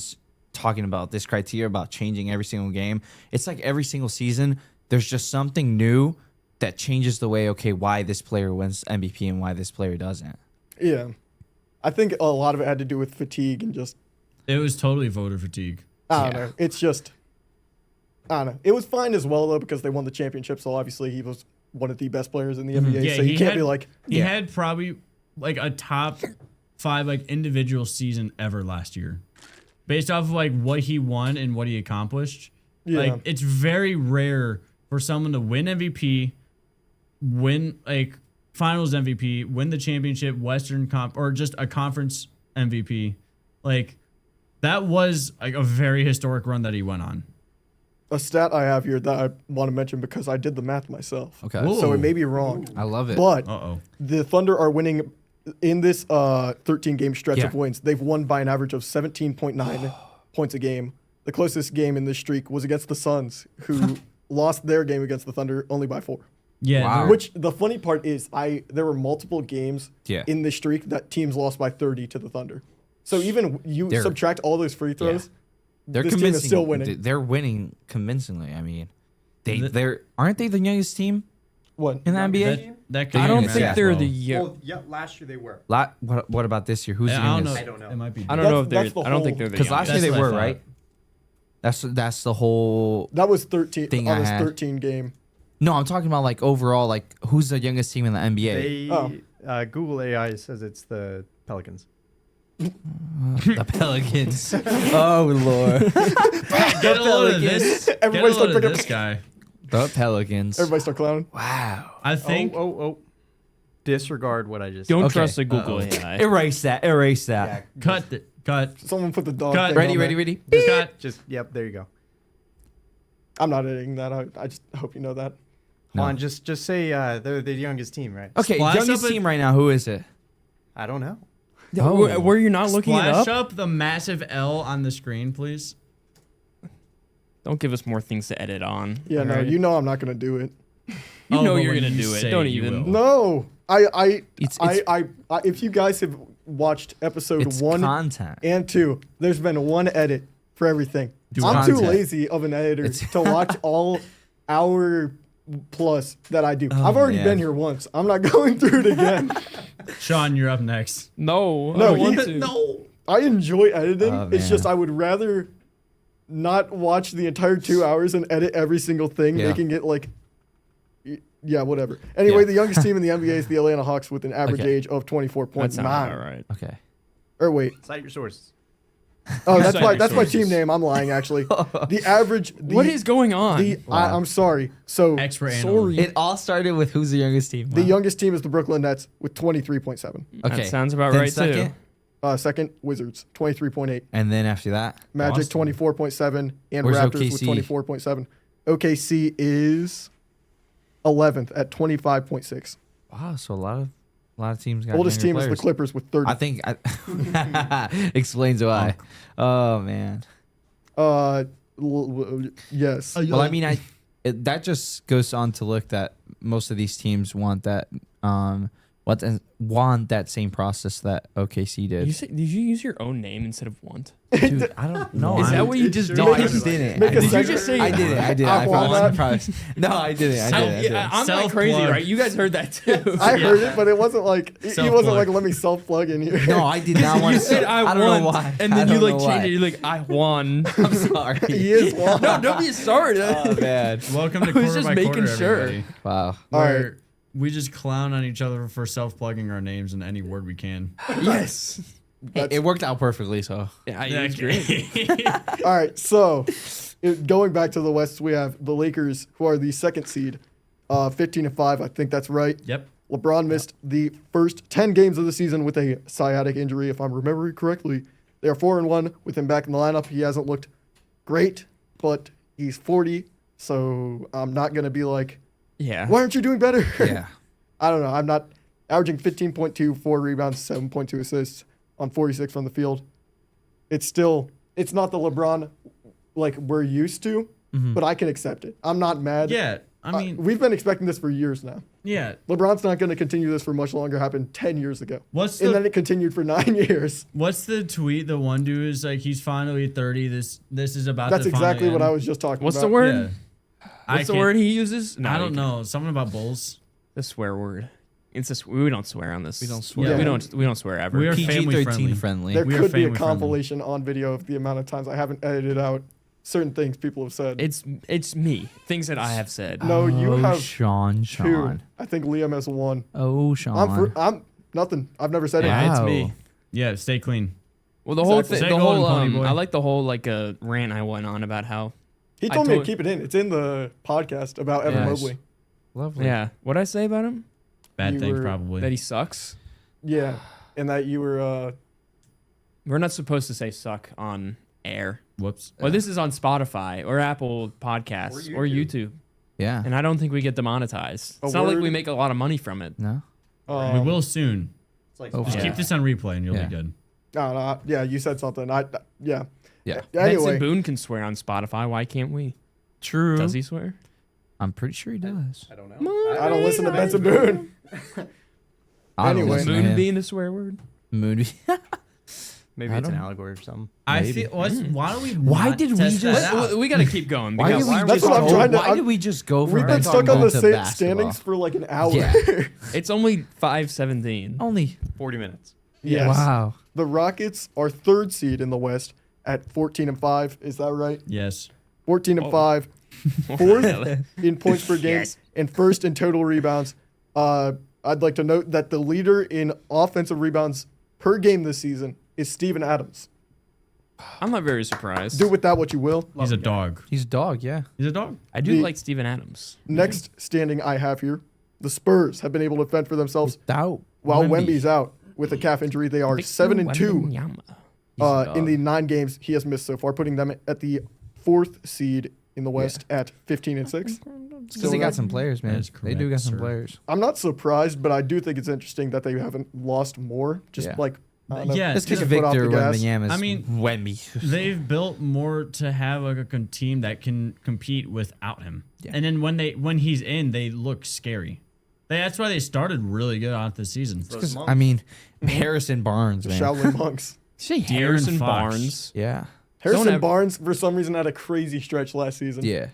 talking about this criteria about changing every single game. It's like every single season there's just something new that changes the way why this player wins MVP and why this player doesn't.
Yeah. I think a lot of it had to do with fatigue and just
It was totally voter fatigue.
I don't know. It's just I don't know. It was fine as well though because they won the championship, so obviously he was one of the best players in the NBA.
Yeah,
so you
he
can't
had-
be like
He had probably like a top 5 like individual season ever last year, based off of like what he won and what he accomplished.
Yeah.
Like it's very rare for someone to win MVP, win like Finals MVP, win the championship, Western Comp, or just a conference MVP. Like that was like a very historic run that he went on.
a stat I have here that I want to mention because I did the math myself.
Okay.
Whoa.
So it may be wrong.
I love it.
But
Uh-oh.
the Thunder are winning in this 13 game stretch
Yeah.
of wins. They've won by an average of 17.9 points a game. The closest game in this streak was against the Suns, who lost their game against the Thunder only by 4.
Yeah.
Wow.
they're-
Which the funny part is, there were multiple games
Yeah.
in this streak that teams lost by 30 to the Thunder. So even you
They're-
subtract all those free throws,
They're
this team
convincing.
is still winning.
They're winning convincingly. I mean,
The-
they're aren't they the youngest team
What?
in the NBA?
that could
I
be
don't
math
think
as
they're
well.
the young.
Well, yeah, last year they were.
What about this year? Who's the
I don't
youngest?
know.
I don't know.
It might be.
I don't know if
That's
they're.
the
I don't think
whole-
they're the
Because last
youngest.
year they
That's what
were
I
right. That's the whole.
That was 13
Thing
on
I
this
had.
13 game.
No, I'm talking about like overall, like who's the youngest team in the NBA?
They Google AI says it's the Pelicans.
The Pelicans. Oh Lord,
Get a load of this. Get a
Everybody start
load of
picking-
this guy.
the Pelicans.
Everybody start clowning.
Wow.
I think.
Oh. Disregard what I just
Don't
Okay.
trust the Google AI.
Erase that. Erase
said.
that.
Cut.
Someone put the dog
Cut.
thing
Ready,
on
ready,
there.
ready.
Cut.
Just yep, there you go.
I'm not editing that. I just hope you know that.
No.
Juan, just say they're the youngest team, right?
Okay,
Splash
youngest
up a-
team right now. Who is it?
I don't know.
Were you not looking it
Flash
up?
up the massive L on the screen, please.
Don't give us more things to edit on.
Yeah, no,
Alright.
you know I'm not gonna do it.
You
Oh,
know
but
you're
when
gonna
you
do it.
say
Don't
you
even.
will.
No,
It's
I if you guys have watched episode
it's
1
content.
and 2, there's been one edit for everything.
Do
I'm too
content.
lazy of an editor
It's-
to watch all hour plus that I do.
Oh,
I've already
man.
been here once. I'm not going through it again.
Sean, you're up next.
No,
No,
I don't want
he-
to.
No.
I enjoy editing.
Oh,
It's just
man.
I would rather not watch the entire 2 hours and edit every single thing,
Yeah.
making it like, yeah, whatever. Anyway,
Yeah.
the youngest team in the NBA is the Atlanta Hawks with an average
Okay.
age of 24.9.
That sounds about right.
Okay.
Or wait,
Cite your sources.
oh, that's
Cite
my
your
that's my team
sources.
name. I'm lying actually. The average. The,
What is going on?
the? I'm sorry. So
Expert
Sorry.
analyst.
It all started with who's the youngest team.
the youngest team is the Brooklyn Nets with 23.7.
Okay.
That sounds about
Then
right
second,
too.
Second, Wizards 23.8.
And then after that,
Magic
Boston.
24.7 and
Where's
Raptors
OKC?
with 24.7. OKC is 11th at 25.6.
wow. So a lot of teams got
Oldest
younger
team is the
players.
Clippers with 30.
I think explains why. Oh man.
Yes.
Well, I mean, that just goes on to look that most of these teams want that want that same process that OKC did.
Did you use your own name instead of want?
Dude, I don't know.
Is that what you just did?
No, I just didn't.
Make
I
a
didn't.
Did you
just say-
I did it. I did it.
I
I
want that?
promise. No, I didn't. I didn't.
I'm not crazy,
Self-plug.
right? You guys heard that too.
I heard it, but it wasn't like he wasn't
Self-plug.
like let me self plug in here.
No, I did not want
You
to.
said
I
I
don't know
won,
why.
and
I
then you
don't
like
know
changed
why.
it. You're like, I won.
I'm sorry.
He is one.
No, don't be sorry.
Oh man.
Welcome to
I was
quarter
just
by
making
quarter,
sure.
everybody.
Wow.
All right.
Where we just clown on each other for self-plugging our names in any word we can.
Yes.
Hey, it worked out perfectly. So
Yeah, it was great.
All right, so going back to the West, we have the Lakers, who are the second seed, 15-5. I think that's right.
Yep.
LeBron missed the first 10 games of the season with a sciatic injury, if I'm remembering correctly. They are 4-1 with him back in the lineup. He hasn't looked great, but he's 40, so I'm not gonna be like,
Yeah.
why aren't you doing better?
yeah.
I don't know. I'm not averaging 15.2, 4 rebounds, 7.2 assists on 46 from the field. It's not the LeBron like we're used to, but I can accept it. I'm not mad.
Yeah. I mean,
we've been expecting this for years now.
yeah.
LeBron's not going to continue this for much longer. Happened 10 years ago.
What's
And then
the
it continued for 9 years.
what's the tweet? The one dude is like, he's finally 30. This is about.
That's
to
exactly
finally
what I
end.
was just talking
What's
about.
the word?
Yeah.
What's the
can't-
word he uses? No,
I
you
don't
can't.
know. Something about bulls.
The swear word. We don't swear on this.
We don't swear.
Yeah.
We don't swear ever.
We are
PG-13
family
friendly.
There
We are
could be a
family friendly.
compilation on video of the amount of times I haven't edited out certain things people have said.
It's me. Things that I have said.
No, you have
Sean.
two. I think Liam has one.
Oh, Sean.
I'm nothing. I've never said
Yeah,
it.
it's
Wow.
me.
Yeah, stay clean.
Well, the whole
Exactly.
thing,
Stay
the
golden,
whole
pony boy.
I like the whole like rant I went on about how
He
I
told me to
told-
keep it in. It's in the podcast about Evan
Yeah.
Mobley.
Lovely.
yeah. What I say about him?
Bad
You
things
were-
probably.
That he sucks.
Yeah, and that you were.
We're not supposed to say suck on air.
Whoops.
Well, this is on Spotify or Apple Podcasts or YouTube,
Yeah.
and I don't think we get demonetized.
A
It's not like
word-
we make a lot of money from it.
No.
We will soon.
It's like
Oh,
Just
Yeah.
keep this on replay and you'll
Yeah.
be good.
No, yeah, you said something. Yeah.
Yeah.
Anyway,
Benson Boone can swear on Spotify. Why can't we?
True.
Does he swear?
I'm pretty sure he does.
I don't know.
I don't listen to Benson Boone.
I don't
Anyway.
listen to
Moon
him.
being a swear word?
Moon.
Maybe
I
it's an
don't-
allegory or something.
I
Maybe.
feel. Why do we?
Why
not
did we
test
just-
that out?
We got to keep going.
Why
because
did we
why are
That's
just
what I'm
go,
trying to-
Why
I'm-
did we just go from
We've been
basketball
stuck on the
to
same
basketball?
standings for like an hour.
Yeah.
It's only 5:17.
Only.
40 minutes.
Yes.
Wow.
The Rockets are third seed in the West at 14-5. Is that right?
Yes.
14-5. Fourth in points per game
Yes.
and first in total rebounds. I'd like to note that the leader in offensive rebounds per game this season is Steven Adams.
I'm not very surprised.
Do with that what you will.
He's a dog.
He's a dog, yeah.
He's a dog.
I do
The-
like Steven Adams.
Next standing I have here, the Spurs have been able to fend for themselves
Without
while
Wemby.
Wemby's out with a calf injury. They are 7-2 in the 9 games he has missed so far, putting them at the 4th seed in the West at 15-6.
Because they got some players, man.
is
They do got
correct,
some
sir.
players.
I'm not surprised, but I do think it's interesting that they haven't lost more. Just
Yeah.
like, I don't know,
Yeah,
Let's
just
kick
foot off
Victor
the gas.
Wembanyama's
I mean,
Wemby.
They've built more to have like a team that can compete without him.
Yeah.
And then when he's in, they look scary. That's why they started really good on the season.
Those monks.
I mean, Harrison Barnes,
the
man.
Shaolin Monks.
Say
De'Aaron
Harrison
Fox.
Barnes.
Yeah.
Harrison
ever-
Barnes, for some reason, had a crazy stretch last season.
Yeah.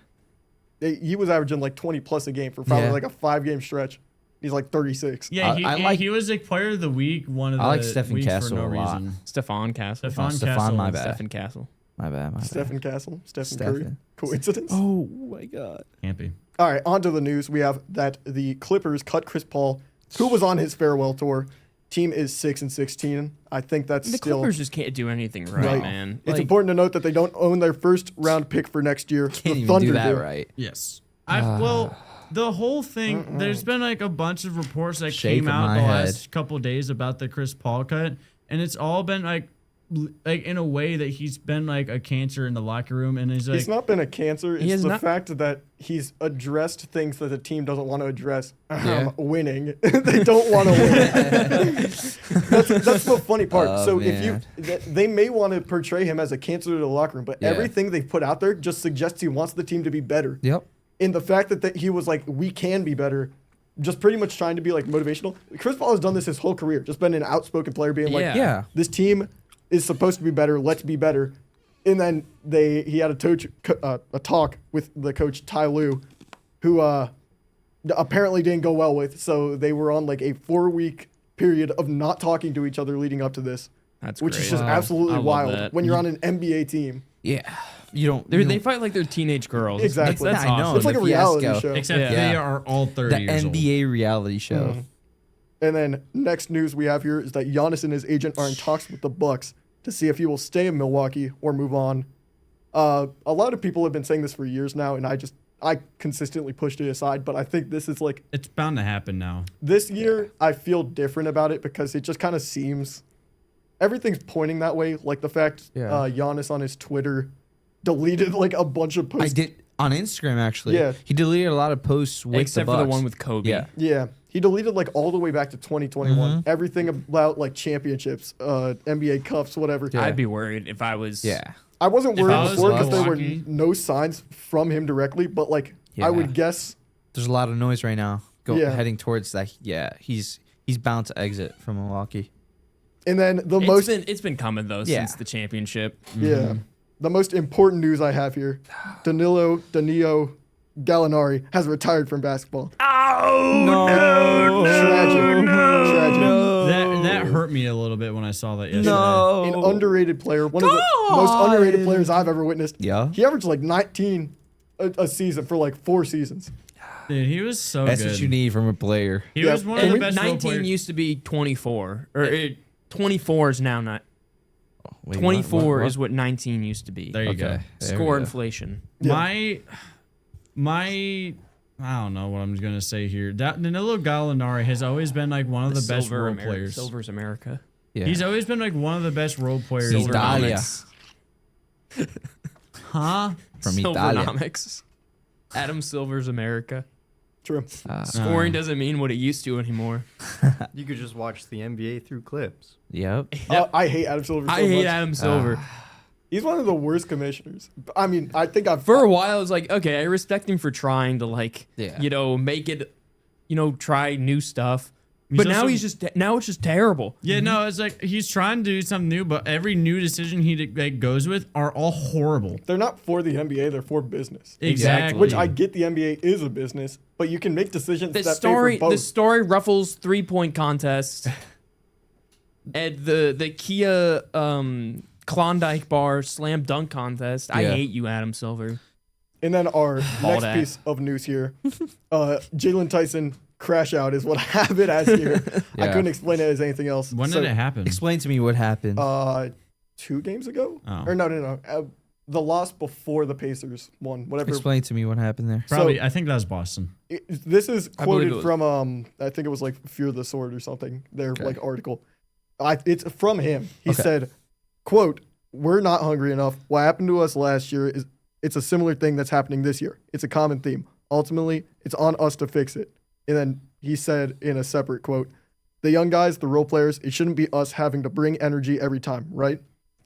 He was averaging like 20 plus a game for probably
Yeah.
like a 5-game stretch. He's like 36.
Yeah,
I like-
he was like player of the week, one of the
I like Stephen
week
Castle
for no
a lot.
reason.
Stephon Castle.
Stephon
Stephon,
Castle.
my bad.
Stephen Castle.
My bad.
Stephen Castle, Stephen Curry.
Stephen.
Coincidence?
Oh my God.
Can't be.
All right, on to the news. We have that the Clippers cut Chris Paul, who was on his farewell tour. Team is 6-16. I think that's
The
still.
Clippers just can't do anything right,
Right.
man.
It's
Like,
important to note that they don't own their first round pick for next year.
Can't
the
even
Thunder
do that
do.
right.
Yes. Well, the whole thing. There's been like a bunch of reports that
Shaking
came out
my
the
head.
last couple days about the Chris Paul cut, and it's all been like in a way that he's been like a cancer in the locker room, and he's like,
He's not been a cancer.
He
It's
has
the
not-
fact that he's addressed things that the team doesn't want to address.
Yeah.
Winning. They don't want to win. that's the funny part.
Oh,
so
man.
they may want to portray him as a cancer to the locker room, but
Yeah.
everything they put out there just suggests he wants the team to be better.
Yep.
In the fact that he was like, we can be better, just pretty much trying to be like motivational. Chris Paul has done this his whole career, just been an outspoken player, being like,
Yeah.
Yeah.
this team is supposed to be better. Let's be better. And then he had a talk with the coach Ty Lue, who apparently didn't go well with. So they were on like a 4-week period of not talking to each other leading up to this,
that's
which
great.
is just
Wow.
absolutely
I love
wild
that.
when you're on an NBA team.
Yeah. You don't.
They
you
they
don't-
fight like they're teenage girls.
Exactly.
That's
I know.
awesome.
It's like
the
a reality
fiasco.
show.
except
Yeah.
they are all 30
the
years old.
NBA reality show.
Mhm. And then next news we have here is that Giannis and his agent are in talks with the Bucks to see if he will stay in Milwaukee or move on. A lot of people have been saying this for years now, and I consistently pushed it aside. But I think this is like
It's bound to happen now.
this year. I feel different about it because it just kind of seems everything's pointing that way. Like the fact
Yeah.
Giannis on his Twitter deleted like a bunch of posts.
I did on Instagram actually.
Yeah.
He deleted a lot of posts with
Except
the
for the
Bucks.
one with Kobe.
Yeah.
Yeah, he deleted like all the way back to 2021.
Mm-hmm.
Everything about like championships, NBA cups, whatever.
Yeah.
I'd be worried if I was.
Yeah.
I wasn't
If
worried
I was
before because there were
Milwaukee-
no signs from him directly, but like I
Yeah.
would guess
There's a lot of noise right now.
Yeah.
Heading towards that. Yeah, he's bound to exit from Milwaukee.
And then
It's been coming though
Yeah.
since the championship.
yeah, the most important news I have here: Danilo Gallinari has retired from basketball.
Oh
Tragic.
That hurt me a little bit when I saw that yesterday.
An underrated player, one of the most underrated players I've ever witnessed.
Yeah.
He averaged like 19 a season for like 4 seasons.
Dude, he was so
That's
good.
what you need from a player.
He
Yeah,
was one of
and
the best role
19
players.
used to be 24, or 24 is now not.
Wait,
24
what?
is what 19 used to be.
There you
Okay.
go.
There we
Score
go.
inflation.
My, I don't know what I'm gonna say here. Danilo Gallinari has always been like one of the best
Silver
role players.
Silver's America.
Yeah.
He's always been like one of the best role players.
Silver Italia.
Huh?
From Italia.
Silvernomics. Adam Silver's America.
True.
Scoring doesn't mean what it used to anymore.
You could just watch the NBA through clips.
Yep.
I hate Adam Silver. So
I hate
much.
Adam Silver.
He's one of the worst commissioners. I mean, I think I've
For a while, I was like, okay, I respect him for trying to
Yeah.
make it, try new stuff.
He's
But now
also-
now it's just terrible.
Yeah, no, it's like he's trying to do something new, but every new decision he goes with are all horrible.
They're not for the NBA. They're for business.
Exactly.
Which I get. The NBA is a business, but you can make decisions
The
that
story,
favor both.
the story ruffles 3-point contest at the Kia Klondike Bar slam dunk contest. I
Yeah.
hate you, Adam Silver.
And then our next
that.
piece of news here, Jalen Tyson crash out is what I have it as here. I
Yeah.
couldn't explain it as anything else.
When
So,
did it happen?
Explain to me what happened.
2 games ago?
Oh.
Or no. The loss before the Pacers won. Whatever.
Explain to me what happened there.
Probably,
so-
I think that was Boston.
This is
I believe it
quoted
was.
from I think it was like Fear the Sword or something. Their
Okay.
like article. It's from him. He
Okay.
said, "Quote: We're not hungry enough. What happened to us last year is it's a similar thing that's happening this year. It's a common theme. Ultimately, it's on us to fix it." And then he said in a separate quote, "The young guys, the role players, it shouldn't be us having to bring energy every time, right?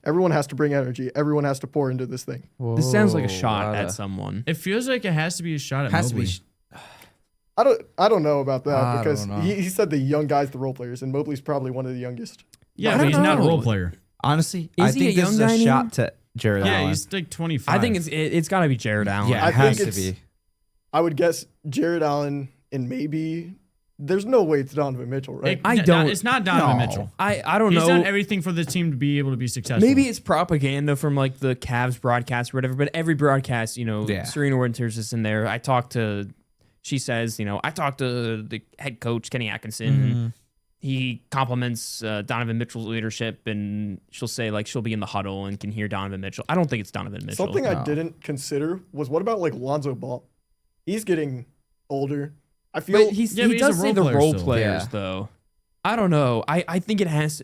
Everyone has to bring energy. Everyone has to pour into this thing."
This sounds like a
Whoa,
shot
wow,
at someone.
It feels like it has to be a shot at
Has to
Mobley.
be.
I don't know about that
I
because
don't know.
he said the young guys, the role players, and Mobley's probably one of the youngest.
Yeah,
I
but
don't
he's not a
know.
role player.
Honestly,
Is
I
he
think
a
this
young
is
guy
a
now?
shot to Jared
Yeah,
Allen.
he's like 25.
I think it's got to be Jared Allen.
Yeah,
I
it has
think
to
it's-
be.
I would guess Jared Allen and maybe there's no way it's Donovan Mitchell, right?
I don't-
It's not Donovan
No.
Mitchell.
I don't
He's
know.
done everything for the team to be able to be successful.
Maybe it's propaganda from like the Cavs broadcast or whatever, but every broadcast,
Yeah.
Serena Winters is in there. She says, I talked to the head coach, Kenny Atkinson. and he compliments Donovan Mitchell's leadership, and she'll say like she'll be in the huddle and can hear Donovan Mitchell. I don't think it's Donovan Mitchell.
Something I
No.
didn't consider was what about like Lonzo Ball? He's getting older. I feel
But he
Yeah, but he's
does
a
say
role
the
player
role
still.
players
Yeah.
though. I don't know. I think it has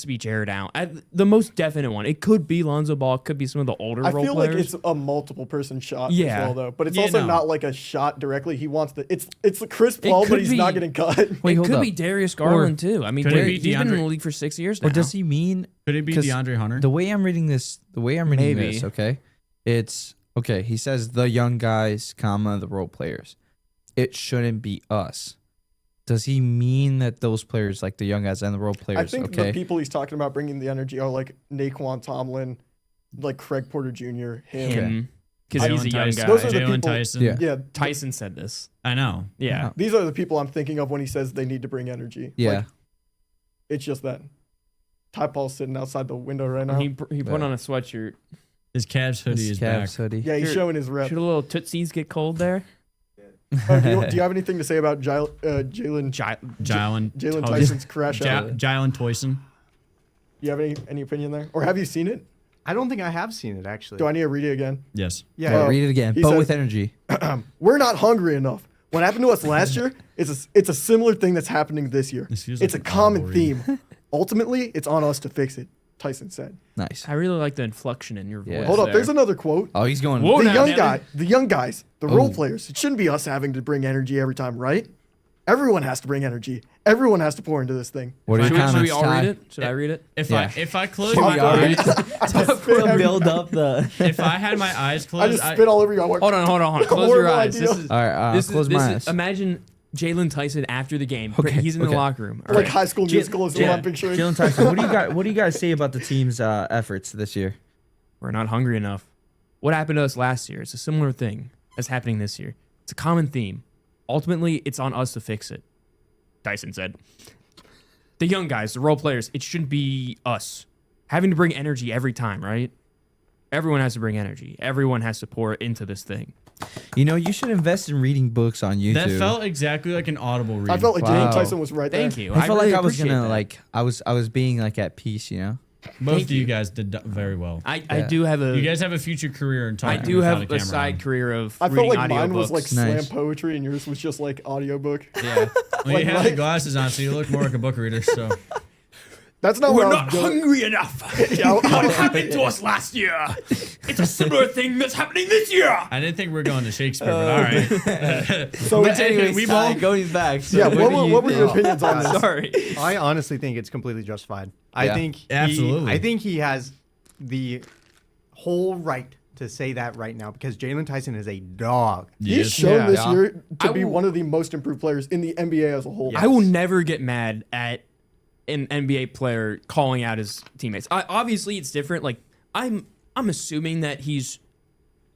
to be Jared Allen. The most definite one. It could be Lonzo Ball. It could be some of the older
I
role
feel
players.
like it's a multiple person shot
Yeah.
as well though. But it's
Yeah,
also
no.
not like a shot directly. He wants it's Chris Paul,
could
but he's not
be-
getting cut.
Wait,
it
hold
could
up.
be Darius Garland too. I mean,
could it be
he's been in
DeAndre
the league for 6 years now.
Or does he mean
Could it be
'cause
DeAndre Hunter?
the way I'm reading this?
Maybe.
This, okay, it's okay. He says the young guys, comma the role players. It shouldn't be us. Does he mean that those players, like the young guys and the role players,
I think
okay?
the people he's talking about bringing the energy are like Naquan Tomlin, like Craig Porter Jr., him.
him because he's a
Jalen
young
Tyson.
guy.
Those are the
Jalen
people-
Tyson.
Yeah.
Yeah,
Tyson said this.
I know.
Yeah.
these are the people I'm thinking of when he says they need to bring energy.
Yeah.
Like, it's just that. Ty Paul's sitting outside the window right now.
He put on a sweatshirt.
His Cavs hoodie is
This
back.
Cavs hoodie.
Yeah, he's
Should-
showing his rep.
Should a little tootsies get cold there?
Do you have anything to say about Jalen
Jalen
Tyson's crash out?
Jalen Toyson.
You have any opinion there, or have you seen it?
I don't think I have seen it actually.
Do I need to read it again?
Yes.
Yeah.
Well,
Read it again,
he
but
says-
with energy.
We're not hungry enough. What happened to us last year it's a similar thing that's happening this year.
This feels
It's a
like
common
rivalry.
theme. Ultimately, it's on us to fix it, Tyson said.
Nice.
I really like the inflection in your voice.
Yeah.
Hold up,
there.
there's another quote.
Oh, he's going.
Whoa.
The
now,
young
Devin.
guy, the young guys, the role
Oh.
players. It shouldn't be us having to bring energy every time, right? Everyone has to bring energy. Everyone has to pour into this thing.
What are
Should
your
we, should we
comments,
all
Ty?
read it? Should I read it?
If I close
Should
my
we all read
eyes,
To build up the.
if I had my eyes
I
closed,
just spit all over you. I went,
Hold on. Close your
horrible
eyes.
idea.
This is
All right, close my eyes.
imagine Jalen Tyson after the game.
Okay,
He's in the
okay.
locker room. All
like
right.
High School Musical is what I'm picturing.
Jalen Tyson, what do you guys say about the team's efforts this year?
We're not hungry enough. What happened to us last year? It's a similar thing that's happening this year. It's a common theme. Ultimately, it's on us to fix it. Dyson said. The young guys, the role players, it shouldn't be us having to bring energy every time, right? Everyone has to bring energy. Everyone has to pour into this thing.
You know, you should invest in reading books on YouTube.
that felt exactly like an audible read.
I felt like
Wow.
Jalen Tyson was right there.
Thank you.
I felt
really
like I was
appreciate
gonna
that.
like I was being like at peace, you know.
Both
Thank
of you
you.
guys did very well.
I
Yeah.
do have
You
a
guys have a future career in talking.
I do
without
have
camera
a side
on.
career of
I
reading
felt like mine
audiobooks.
was like
Nice.
slam poetry and yours was just like audiobook.
yeah.
Well,
like,
you have
like-
the glasses on, so you look more like a book reader. So
That's not what I was doing.
hungry enough.
Yeah, I-
happened to us last year? It's a similar thing that's happening this year.
I didn't think we were going to Shakespeare, but all right.
So
But anyways, we both.
going back. So
yeah,
where
what
do
were your opinions on this?
Sorry.
I honestly think it's completely justified. I
Yeah.
think
Absolutely.
I think he has the whole right to say that right now because Jalen Tyson is a dog.
He's
Yes.
shown
Yeah.
this
Yeah.
year to
I
be
will-
one of the most improved players in the NBA as a whole.
Yeah.
I will never get mad at an NBA player calling out his teammates. Obviously, it's different. Like I'm assuming that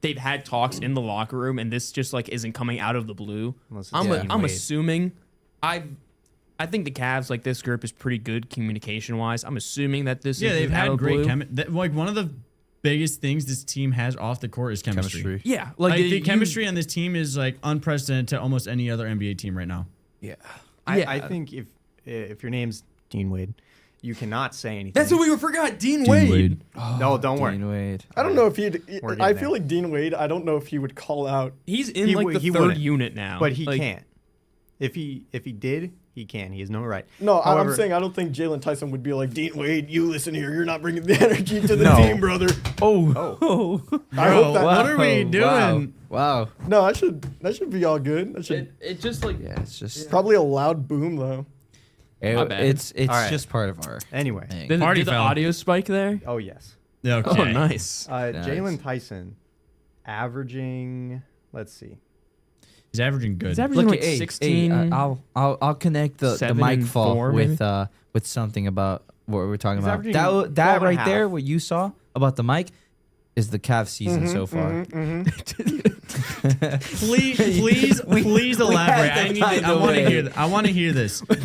they've had talks in the locker room, and this just like isn't coming out of the blue.
Unless it's
I'm
Dwayne
I'm
Wade.
assuming. I think the Cavs, like this group, is pretty good communication wise. I'm assuming that this
Yeah,
is
they've
out
had
of the
great
blue.
chemistry. Like one of the biggest things this team has off the court is chemistry.
Yeah,
Like the
you-
chemistry on this team is like unprecedented to almost any other NBA team right now.
Yeah.
I think if your name's Dean Wade, you cannot say anything.
That's what we forgot. Dean Wade.
No, don't worry.
Dean Wade.
I don't know if he'd.
We're getting
I
there.
feel like Dean Wade. I don't know if he would call out.
He's in
He
like
would-
the
he
third
wouldn't.
unit now,
But he
Like,
can't. If he did, he can. He has no right.
No,
However,
I'm saying I don't think Jalen Tyson would be like Dean Wade. You listen here. You're not bringing the energy to the
No.
team, brother.
Oh.
I hope that.
what are we doing?
Wow.
No, that should be all good. That should
it just like
Yeah, it's just
probably a loud boom though.
My bad.
it's
All right.
just part of our
Anyway.
thing.
did,
Party
did the
foul.
audio spike there?
Oh yes.
Okay.
Oh, nice.
Nice.
Jalen Tyson, averaging. Let's see.
He's averaging good.
He's averaging
Look,
like
hey,
16.
I'll connect the
7
mic
and
fall
4
with something about what we're talking
He's
about.
averaging
That
12
that
and a
right there,
half.
what you saw about the mic, is the Cavs season so far.
Please elaborate.
to find
I
a
want to
way.
hear. I want to hear this.
the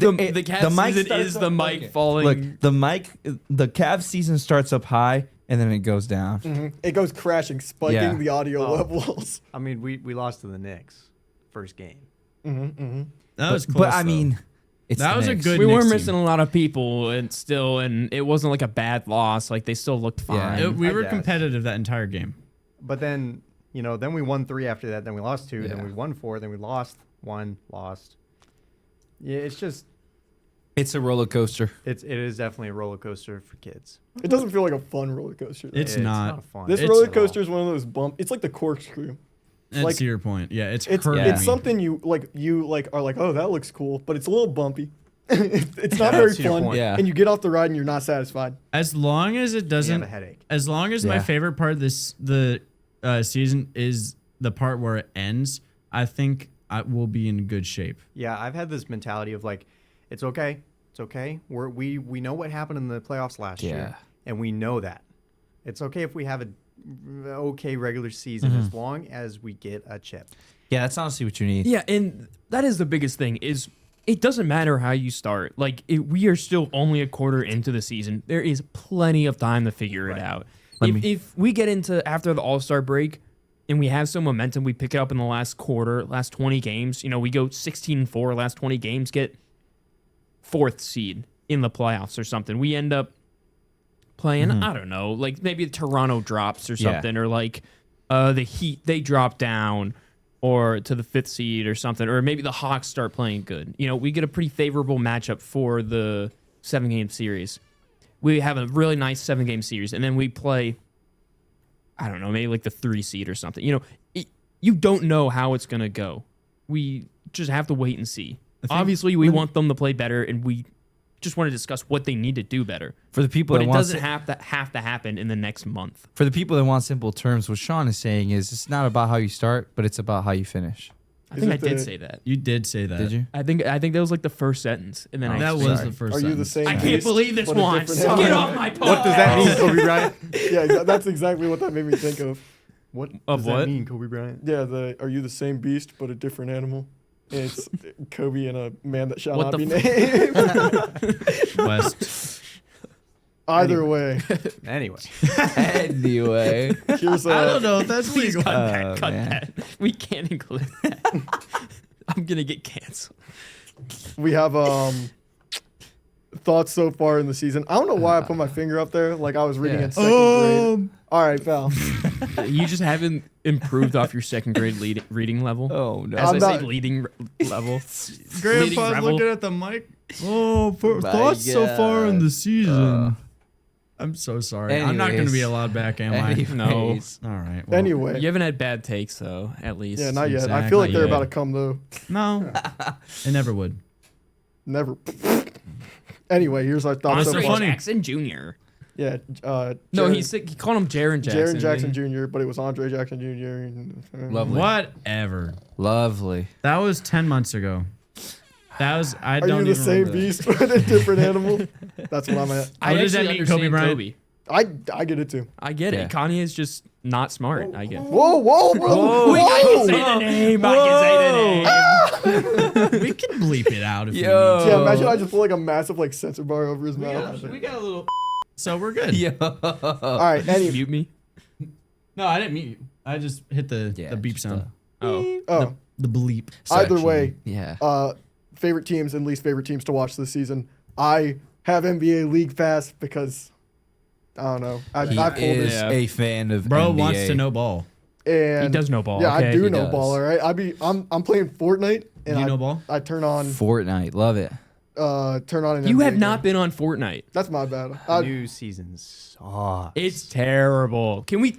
Cavs
mic
season
starts
is
up-
the mic
okay.
falling.
Look, the Cavs season starts up high and then it goes down.
It goes crashing, spiking
Yeah.
the audio
Oh.
levels.
I mean, we lost to the Knicks first game.
That was close.
But I
though.
mean, it's
That
the
was a
Knicks.
good-
we were
Knicks
missing
team.
a lot of people, and it wasn't like a bad loss. Like they still looked fine.
We
I
were
guess.
competitive that entire game.
But then, then we won 3 after that. Then we lost 2. Then
Yeah.
we won 4. Then we lost 1. Lost. Yeah, it's just
It's a roller coaster.
it is definitely a roller coaster for kids.
It doesn't feel like a fun roller coaster. though.
It's not.
fun.
This
it's
roller
at
coaster
all.
is one of those bump. It's like the corkscrew.
That's
like-
your point. Yeah, it's
It's
hurting
it's
me.
something you are like, oh, that looks cool, but it's a little bumpy. It's not
Yeah,
very
that's your
fun.
point.
Yeah.
And you get off the ride and you're not satisfied.
As long as it
You have
doesn't.
a headache.
As long as my
Yeah.
favorite part of the season is the part where it ends, I think I will be in good shape.
Yeah, I've had this mentality of like, it's okay. It's okay. We know what happened in the playoffs last
Yeah.
year, and we know that. It's okay if we have a okay regular season as long as we get a chip.
Yeah, that's honestly what you need.
Yeah, and that is the biggest thing is it doesn't matter how you start. Like we are still only a quarter into the season. There is plenty of time to figure it out. If we get into after the All-Star break and we have some momentum, we pick it up in the last quarter, last 20 games. We go 16-4 last 20 games, get 4th seed in the playoffs or something. We end up playing, I don't know, like maybe Toronto drops or
Yeah.
something, or like the Heat, they drop down or to the 5th seed or something, or maybe the Hawks start playing good. We get a pretty favorable matchup for the 7-game series. We have a really nice 7-game series, and then we play, I don't know, maybe like the 3 seed or something. You don't know how it's going to go. We just have to wait and see. Obviously, we want them to play better, and we just want to discuss what they need to do better.
For the people
But
that
it
want
doesn't have to happen in the next month.
for the people that want simple terms, what Shawn is saying is it's not about how you start, but it's about how you finish.
I think I
it
did
the-
say that.
You did say that.
Did you?
I think that was like the first sentence, and then I
That was
explained.
the first.
Are you the
sentence.
same?
I can't
beast,
believe this
but a
one.
different
Get
animal?
off my podcast.
What does that mean, Kobe Bryant?
Yeah, that's exactly what that made me think of.
What
Of
does
what?
that mean, Kobe Bryant?
Yeah, are you the same beast but a different animal? And it's Kobe and a man that shall
What
not
the
be named.
West.
Either way,
Anyway,
Anyway.
here's
I don't
a
know if that's
Please
legal.
cut that. Cut
man.
that. We can't include that. I'm gonna get canceled.
we have thoughts so far in the season. I don't know why I put my finger up there like I was reading in second grade. All right, pal.
You just haven't improved off your second grade reading level.
Oh no.
As
I'm
I
not-
say, leading level. Leading
Grandpa's
rebel.
looking at the mic. Oh,
My
thoughts so far in the season.
Uh,
I'm so sorry. I'm not going to
anyways.
be allowed back, am I?
No.
Anyways.
All right. Well,
Anyway,
You haven't had bad takes though, at least.
yeah, not yet. I
Exactly.
feel like they're
Yeah.
about to come though.
No, it never would.
Never. Anyway, here's our thoughts so
Andre
far.
Jackson Jr.
Yeah.
No,
Jaron-
he called him Jaron Jackson.
Jaron Jackson
didn't
Jr., but it was Andre Jackson Jr.
Lovely.
Whatever.
Lovely.
That was 10 months ago. That was. I
Are
don't
you the
even
same
remember that.
beast but a different animal? That's what I'm at.
I
What does that
actually
mean, Kobe
understand
Bryant?
Kobe.
I get it too.
I get
Yeah.
it. Kanye is just not smart. I get it.
Whoa, bro.
Whoa.
Wait, I can say
Whoa.
the name. I can say the name.
We can bleep it out if we
Yo.
need
Yeah, imagine I just put like a massive like sensor bar over his
to.
mouth.
We got a little. So we're good.
Yo.
All right, anyway.
Mute me.
No, I didn't mute you. I just hit the beep
just,
sound.
Oh,
Oh,
The bleep.
either
section.
way,
Yeah.
favorite teams and least favorite teams to watch this season. I have NBA League Pass because I don't know. I
He
pulled this
is
Yeah.
a fan of
Bro
NBA.
wants to know ball.
and
he does know ball.
Yeah,
okay?
I do
He
know
does.
ball. All right, I'm playing Fortnite and
You know ball?
I turn on
Fortnite. Love it.
an
You
NBA
have not
game.
been on Fortnite.
That's my bad.
new season sucks.
It's terrible. Can we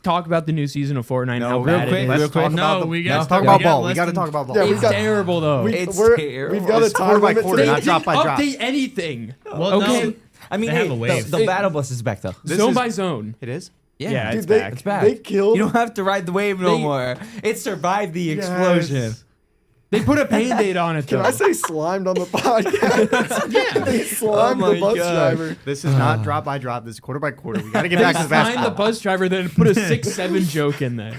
talk about the new season of Fortnite? and
No,
how
real
bad
quick,
it
real
is?
quick.
No, we got
Let's talk about ball. We got to talk about ball.
Yeah, we
It's
got-
terrible though.
It's
We've
terrible.
got a
It's
time
quarter by
limit
quarter,
to
not
this.
drop by drop.
update anything.
Well,
Okay.
no.
I mean,
They have
hey,
a wave.
the battle bus is back though.
This
Zone
is-
by zone.
It is?
Yeah,
Dude,
it's
they,
back.
It's back.
They killed.
You don't have to ride the wave no
They-
more. It survived the explosion.
Yes.
They put a Band-Aid on it though.
Can I say slimed on the podcast? Yeah, they slimed
Oh
the
my
bus
God.
driver.
This is not drop by drop. This is quarter by quarter. We got to get
They
back to the
signed the
basketball.
bus driver, then put a 6-7 joke in there.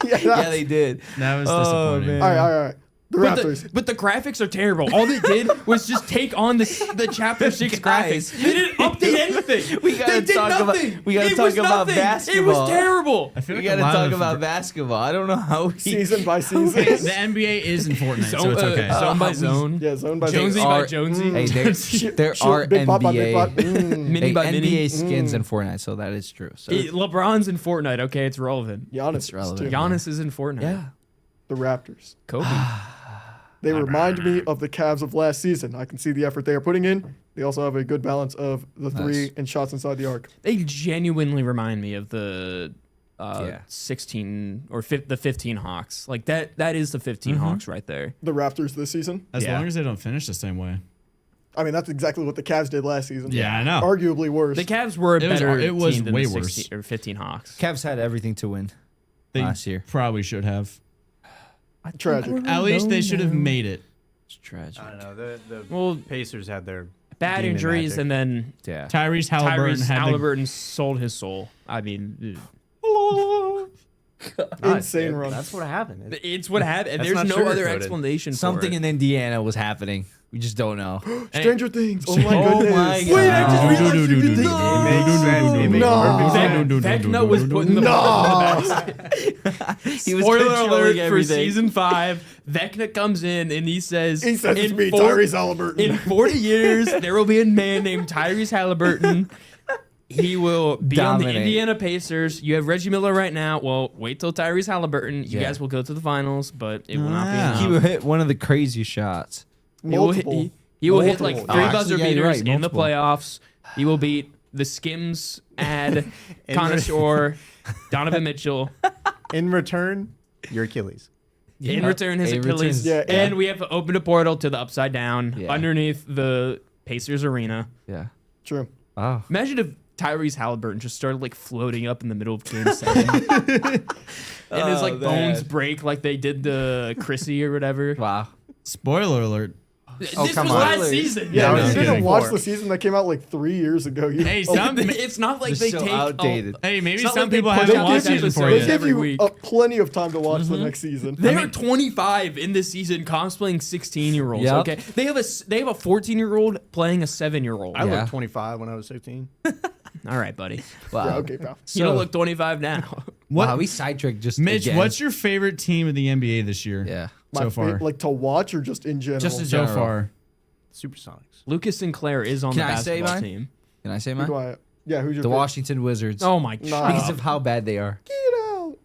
Yeah, they did.
That was
Oh,
disappointing.
man.
All right. The
But
Raptors.
but the graphics are terrible. All they did was just take on the Chapter 6
Guys.
graphics. They didn't update anything.
We gotta
they did
talk about-
nothing.
we gotta
It
talk
was
about
nothing. It
basketball.
was terrible.
I feel
We
like
gotta
a lot
talk
of
about basketball. I don't know how we.
Season by season.
The NBA is in Fortnite, so
Zone,
it's okay.
zone by
we-
zone.
Yeah, zone by
Jonesy
zone.
by
are-
Jonesy.
Hey, there
Shit,
are
big pot, big
NBA,
pot. Mm.
Mini by
NBA
mini.
skins in Fortnite, so that is true. So
LeBron's in Fortnite. Okay, it's relevant.
Giannis
It's
is
relevant.
too.
Giannis is in Fortnite.
yeah,
The Raptors.
Kobe.
They remind me of the Cavs of last season. I can see the effort they are putting in. They also have a good balance of the three
Nice.
and shots inside the arc.
They genuinely remind me of the
Yeah.
16 or the 15 Hawks. Like that is the 15 Hawks right there.
The Raptors this season.
As
Yeah.
long as they don't finish the same way.
I mean, that's exactly what the Cavs did last season.
Yeah, I know.
Arguably worse.
The Cavs were a
It was-
better
it was
team than
way
the
worse.
16 or 15 Hawks.
Cavs had everything to win
They
last year.
probably should have.
Tragic.
At least they should have made it.
It's tragic.
I don't know. The
Well,
Pacers had their
bad
demon
injuries,
magic.
and then
Yeah.
Tyrese Halliburton
Tyrese
had
Halliburton sold his soul. I mean,
Insane run.
That's what happened.
it's what happened.
That's
There's
not
no other
sugarcoated.
explanation
Something
for it.
in Indiana was happening. We just don't know.
Stranger Things. Oh my
Oh
goodness.
my God.
Wait, I just realized you did
It
that.
makes sense. It makes
No.
perfect sense.
Vecna was putting the ball in the basket.
He was
Spoiler
controlling
alert for
everything.
season 5. Vecna comes in and he says,
He says it's
in
me,
four-
Tyrese Halliburton.
In 40 years, there will be a man named Tyrese Halliburton. He will be on the
Dominate.
Indiana Pacers. You have Reggie Miller right now. Well, wait till Tyrese Halliburton. You
Yeah.
guys will go to the finals, but it will not be
Ah.
enough.
He would hit one of the craziest shots.
He will hit,
Multiple.
he will hit like
Multiple.
3
Oh,
buzzer
actually, yeah, you're
beaters
right,
in the
multiple.
playoffs. He will beat the Skims ad
In
connoisseur Donovan Mitchell.
In return, your Achilles.
in return his
In
Achilles.
return- Yeah,
and we have opened a portal to the Upside Down
Yeah.
underneath the Pacers arena.
Yeah.
True.
Oh.
Imagine if Tyrese Halliburton just started like floating up in the middle of Game 7. And his like bones break like they did to Chrissy or whatever.
Wow.
Spoiler alert.
This
come
was
on.
last season.
Yeah,
no,
you
I'm
didn't
kidding.
watch the season that came out like 3 years ago. You,
Hey,
oh,
some,
It's not like
They're
they
so
take
outdated.
hey, maybe
It's not
some
like they
people
put
haven't
out
watched
episodes
season 4
they
yet.
give
every
you
week.
plenty of time to watch the next season.
They are 25 in this season cosplaying 16-year-olds.
Yep.
Okay, they have a 14-year-old playing a 7-year-old.
I
Yeah.
looked 25 when I was 16.
All right, buddy.
Wow.
Yeah, okay, pal.
You don't look 25 now.
Wow, we sidetracked just
Mitch,
again.
what's your favorite team of the NBA this year?
Yeah.
My
So far.
like to watch or just in general?
Just in
So
general.
far.
Supersonics.
Lucas Sinclair is on
Can
the
I say
basketball
mine?
team.
Can I say
Who
mine?
do I- yeah, who's your
The
favorite?
Washington Wizards.
Oh my
Nah.
god.
Because of how bad they are.
Get out.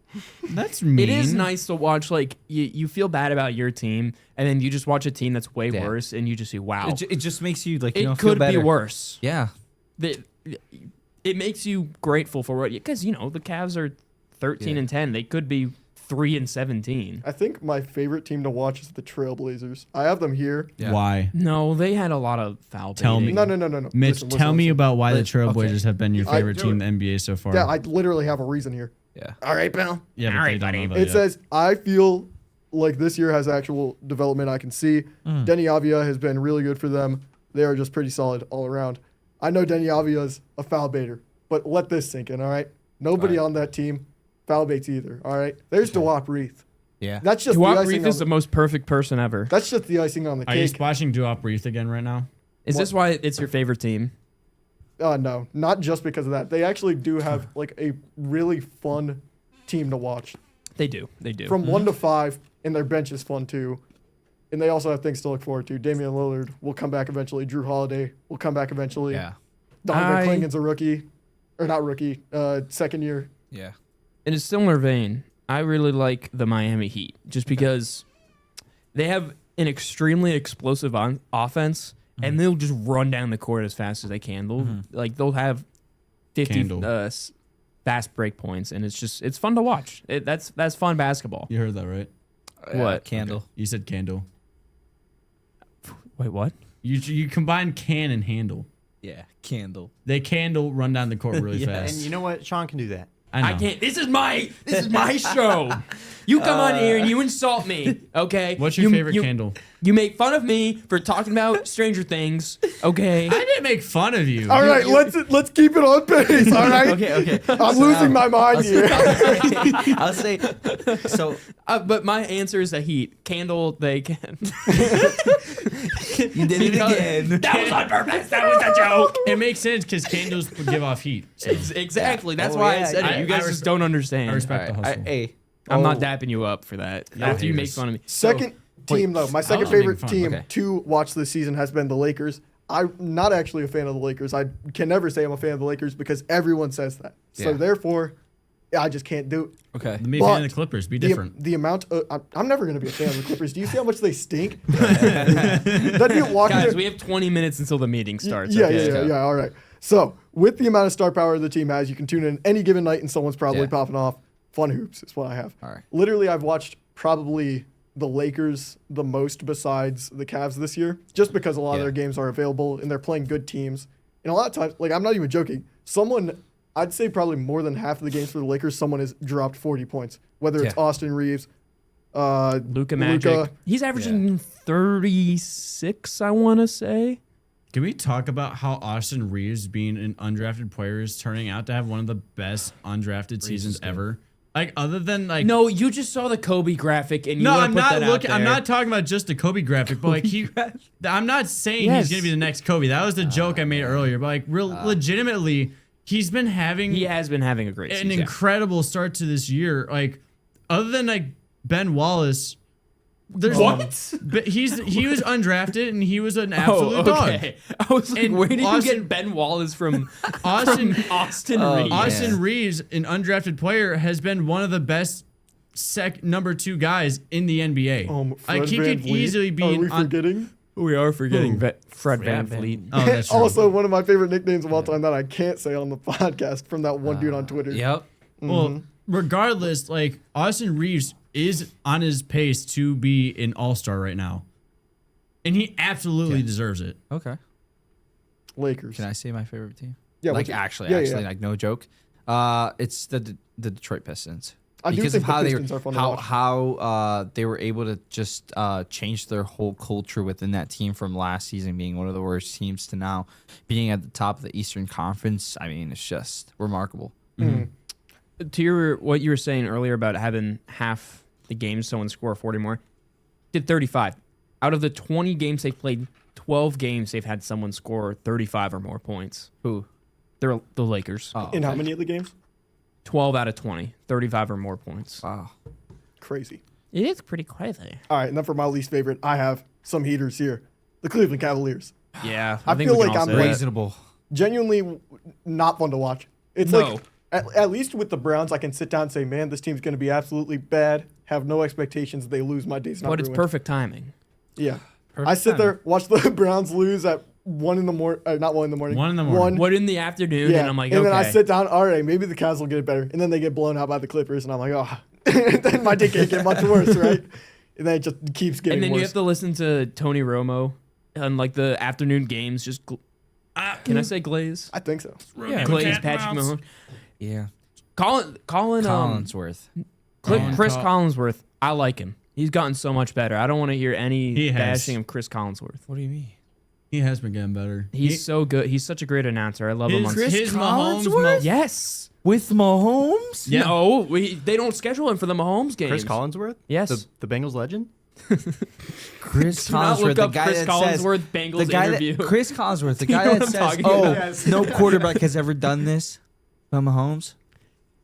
That's mean.
It is nice to watch. Like you feel bad about your team, and then you just watch a team that's way
Yeah.
worse, and you just see, wow,
It just makes you like, you
it
know, feel
could be
better.
worse.
Yeah.
It makes you grateful for what, because the Cavs are 13
Yeah.
and 10. They could be 3 and 17.
I think my favorite team to watch is the Trailblazers. I have them here.
Yeah.
Why?
No, they had a lot of foul.
Tell me.
baiting.
No.
Mitch,
Listen,
tell me
listen.
about why the
Let-
Trailblazers
okay.
have been your
I
favorite
do
team in
it.
the NBA so far.
Yeah, I literally have a reason here.
Yeah.
All right, pal.
yeah, but
All
they
right,
don't know
buddy.
that
It
yet.
says, I feel like this year has actual development I can see. Denny Avia has been really good for them. They are just pretty solid all around. I know Denny Avia is a foul baiter, but let this sink in, all right? Nobody on that team foul baits either, all right? There's DeWap Reith.
Yeah.
That's just the
Duop
icing
Reith
on
is the most perfect person ever.
That's just the icing on the
Are you
cake.
watching Duop Reith again right now?
Is this why it's your favorite team?
No, not just because of that. They actually do have like a really fun team to watch.
They do. They do.
From 1 to 5, and their bench is fun too. And they also have things to look forward to. Damian Lillard will come back eventually. Drew Holiday will come back eventually.
Yeah.
Donovan Clingan's a rookie. Or not rookie, second year.
Yeah.
In a similar vein, I really like the Miami Heat just because they have an extremely explosive offense, and they'll just run down the court as fast as they can. They'll have 50
Candle.
fast break points, and it's fun to watch. That's fun basketball.
You heard that right?
What?
Candle.
You said candle.
Wait, what?
You combine can and handle.
Yeah. Candle.
They candle run down the court really
Yeah.
fast.
And you know what? Sean can do that.
I know.
I can't. This is my show. You come on here and you insult me, okay?
What's your favorite
you,
candle?
You make fun of me for talking about Stranger Things, okay?
I didn't make fun of you.
All right, let's keep it on pace. All right.
Okay.
I'm losing my mind here.
I'll say. So
But my answer is the Heat. Candle, they can.
you did it again.
That was on purpose. That was a joke.
It makes sense because candles give off heat. So.
Exactly. That's
Oh,
why
yeah,
I said
yeah.
it. You
I
guys just
respect-
don't understand.
I respect the hustle.
Hey.
I'm not
Oh.
dapping you up for that.
Yeah,
After you make
haters.
fun of me.
Second team, though, my second
was making
favorite
fun.
team
Okay.
to watch this season has been the Lakers. I'm not actually a fan of the Lakers. I can never say I'm a fan of the Lakers because everyone says that. So
Yeah.
therefore, I just can't do it.
Okay.
Let me
But
fan of the Clippers. Be
The,
different.
the amount I'm never going to be a fan of the Clippers. Do you see how much they stink? That dude walking
Guys,
there-
we have 20 minutes until the meeting starts.
Yeah,
okay?
yeah. All right. So, with the amount of star power the team has, you can tune in any given night and someone's probably
Yeah.
popping off. Fun hoops is what I have.
All right.
Literally, I've watched probably the Lakers the most besides the Cavs this year, just because a lot of
Yeah.
their games are available and they're playing good teams. And a lot of times, like, I'm not even joking, I'd say probably more than half of the games for the Lakers, someone has dropped 40 points, whether it's
Yeah.
Austin Reeves,
Luka Magic. He's averaging 36, I want to say.
Can we talk about how Austin Reeves, being an undrafted player, is turning out to have one of the best undrafted seasons ever? Like, other than like.
No, you just saw the Kobe graphic and you
No,
wanna
I'm
put
not
that out
looking. I'm
there.
not talking about just the Kobe graphic, but like I'm not saying
Yes.
he's gonna be the next Kobe. That was the joke I made earlier. But like, legitimately, he's been having
He has been having a great
an
season.
incredible start to this year. Like, other than like Ben Wallace, there's But he was undrafted and he was an absolute dog.
I was like,
And
where did
Austin-
you get Ben Wallace from?
Austin
from Austin
Oh,
Reeves.
man.
Austin Reeves, an undrafted player, has been one of the best number 2 guys in the NBA.
Fred
like he
Van
could
Vliet.
easily be
Are
an
we forgetting?
We are forgetting Fred Van
Van
Vliet.
Oh, that's true.
Also, one of my favorite nicknames of all time that I can't say on the podcast from that one dude on Twitter.
Yep.
Well, regardless, like Austin Reeves is on his pace to be an all-star right now. And he absolutely deserves it.
Okay.
Lakers.
Can I say my favorite team?
Yeah,
like
what's it-
actually,
yeah, yeah.
like no joke. It's the Detroit Pistons.
I do
Because
think
of how
the
they
Pistons are fun to
how
watch.
how they were able to just change their whole culture within that team from last season being one of the worst teams to now being at the top of the Eastern Conference. I mean, it's just remarkable.
To what you were saying earlier about having half the games someone score 40 more, did 35. Out of the 20 games they've played, 12 games they've had someone score 35 or more points.
Who?
They're the Lakers.
Oh,
In how
okay.
many of the games?
12 out of 20, 35 or more points.
Wow.
Crazy.
It is pretty crazy.
All right, and then for my least favorite, I have some heaters here. The Cleveland Cavaliers.
Yeah,
I
think
feel
we can
like
all
I'm
say that.
Reasonable.
Genuinely not fun to watch. It's
No.
like, at least with the Browns, I can sit down and say, man, this team's going to be absolutely bad, have no expectations, they lose, my day's not
But it's
ruined.
perfect timing.
Yeah.
Perfect
I sit
timing.
there, watch the Browns lose at 1 in the morning, not 1 in the morning.
1 in the morning.
What in the afternoon?
Yeah.
And I'm like,
and
okay.
then I sit down, all right, maybe the Cavs will get it better. And then they get blown out by the Clippers, and I'm like, oh. And then my day can't get much worse, right? And then it just keeps getting
and then
worse.
you have to listen to Tony Romo on like the afternoon games. Just can I say Glaze?
I think so.
Yeah.
Glaze, Patrick Mahomes.
Yeah.
Colin
Collinsworth.
Chris Collinsworth. I like him. He's gotten so much better. I don't want to hear any
He has.
bashing of Chris Collinsworth.
What do you mean?
He has been getting better.
He's so good. He's such a great announcer. I love him. On
His Mahomes.
Collinsworth?
yes.
With Mahomes?
Yeah.
No, they don't schedule him for the Mahomes games.
Chris Collinsworth?
Yes.
The Bengals legend?
Chris
Do not
Collinsworth,
look
the
up
guy
Chris
that says
Collinsworth Bengals
the guy
interview.
that Chris Collinsworth, the
You know
guy
what
that
I'm
says,
talking
"Oh,
about?
Yes.
no quarterback has ever done this." But Mahomes.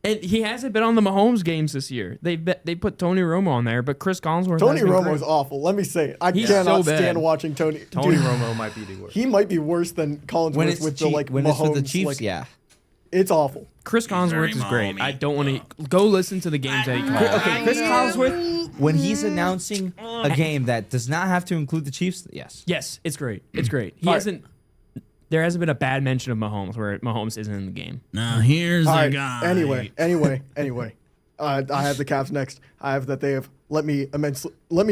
And he hasn't been on the Mahomes games this year. They put Tony Romo on there, but Chris Collinsworth.
Tony
has been
Romo's
great.
awful. Let me say it. I
He's
cannot
so bad.
stand watching Tony.
Tony
Dude,
Romo might be the worst.
he might be worse than Collinsworth with the like
when
Mahomes.
it's with the Chiefs,
like,
yeah.
It's awful.
Chris Collinsworth is great. I don't want to go listen to the games that he calls.
Okay, Chris Collinsworth, when he's announcing a game that does not have to include the Chiefs, yes.
Yes, it's great. It's great. He
All right.
hasn't. There hasn't been a bad mention of Mahomes where Mahomes isn't in the game.
Now here's
All
the
right.
guy.
Anyway. I have the Cavs next. I have that they have let me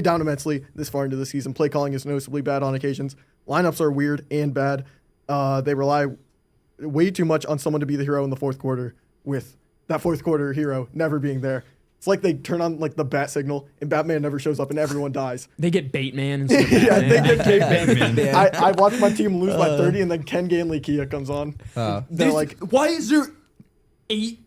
down immensely this far into the season. Play calling is noticeably bad on occasions. Lineups are weird and bad. They rely way too much on someone to be the hero in the fourth quarter, with that fourth quarter hero never being there. It's like they turn on like the bat signal and Batman never shows up and everyone dies.
They get Bateman instead of
Yeah,
Batman.
they get Caveman.
Man.
I watched my team lose by 30 and then Ken Ganley Kia comes on. They're like,
Why is there 8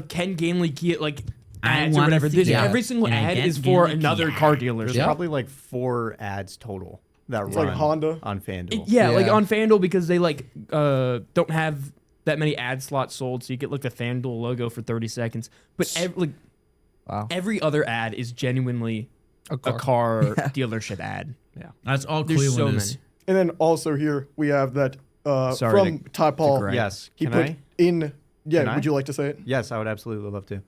Ken Ganley Kia like
I
ads or
wanna
whatever?
see
This,
that.
every single
And I
ad
get
is for
Ganley
another
Kia.
car dealership.
There's probably like 4 ads total that
It's
run
like Honda.
on FanDuel.
Yeah, like
Yeah.
on FanDuel because they like don't have that many ad slots sold, so you get like the FanDuel logo for 30 seconds. But
Wow.
every other ad is genuinely
A
a car dealership ad. Yeah,
That's all
there's so
Cleveland
many.
is.
and then also here we have that
Sorry
from Ty Paul.
correct.
Yes.
He
Can
put
I?
in. Yeah,
Can I?
would you like to say it?
Yes, I would absolutely love to.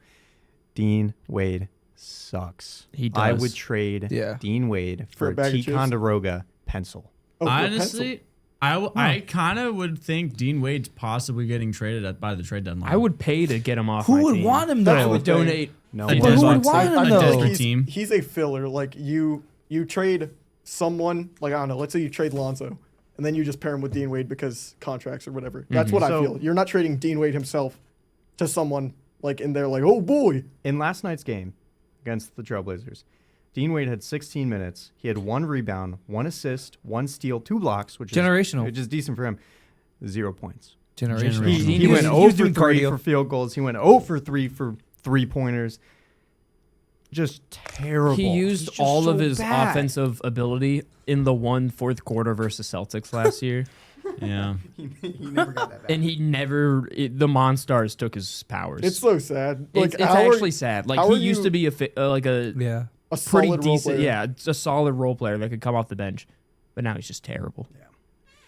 Dean Wade sucks.
He
I
does.
would trade
Yeah.
Dean Wade
For a
for
bag of chips?
Ticonderoga pencil.
Oh, yeah, pencil.
Honestly, I kind of would think Dean Wade's possibly getting traded by the trade deadline.
I would pay to get him off.
Who
my
would
team.
want him
That's
I
though?
would donate.
No
A
one.
But who would
desperate-
want him
a
though?
desperate team.
He's a filler. Like you trade someone. Like I don't know. Let's say you trade Lonzo, and then you just pair him with Dean Wade because contracts or whatever. That's what I
So-
feel. You're not trading Dean Wade himself to someone like in there. Like, oh boy.
In last night's game against the Trailblazers, Dean Wade had 16 minutes. He had 1 rebound, 1 assist, 1 steal, 2 blocks, which
Generational.
is decent for him. 0 points.
Generational.
He
He
was-
went
he
0
was
for
doing
3
cardio.
for field goals. He went 0 for 3 for 3-pointers. Just terrible.
He used
He's just
all of
so
his
bad.
offensive ability in the fourth quarter versus Celtics last year,
Yeah.
He never got that back.
and he never. The Monstars took his powers.
It's so sad. Like
it's
how are-
actually sad. Like
how
he
are
used
you-
to be like a
Yeah.
a
pretty
solid role
decent,
player.
yeah, it's a solid role player that could come off the bench, but now he's just terrible.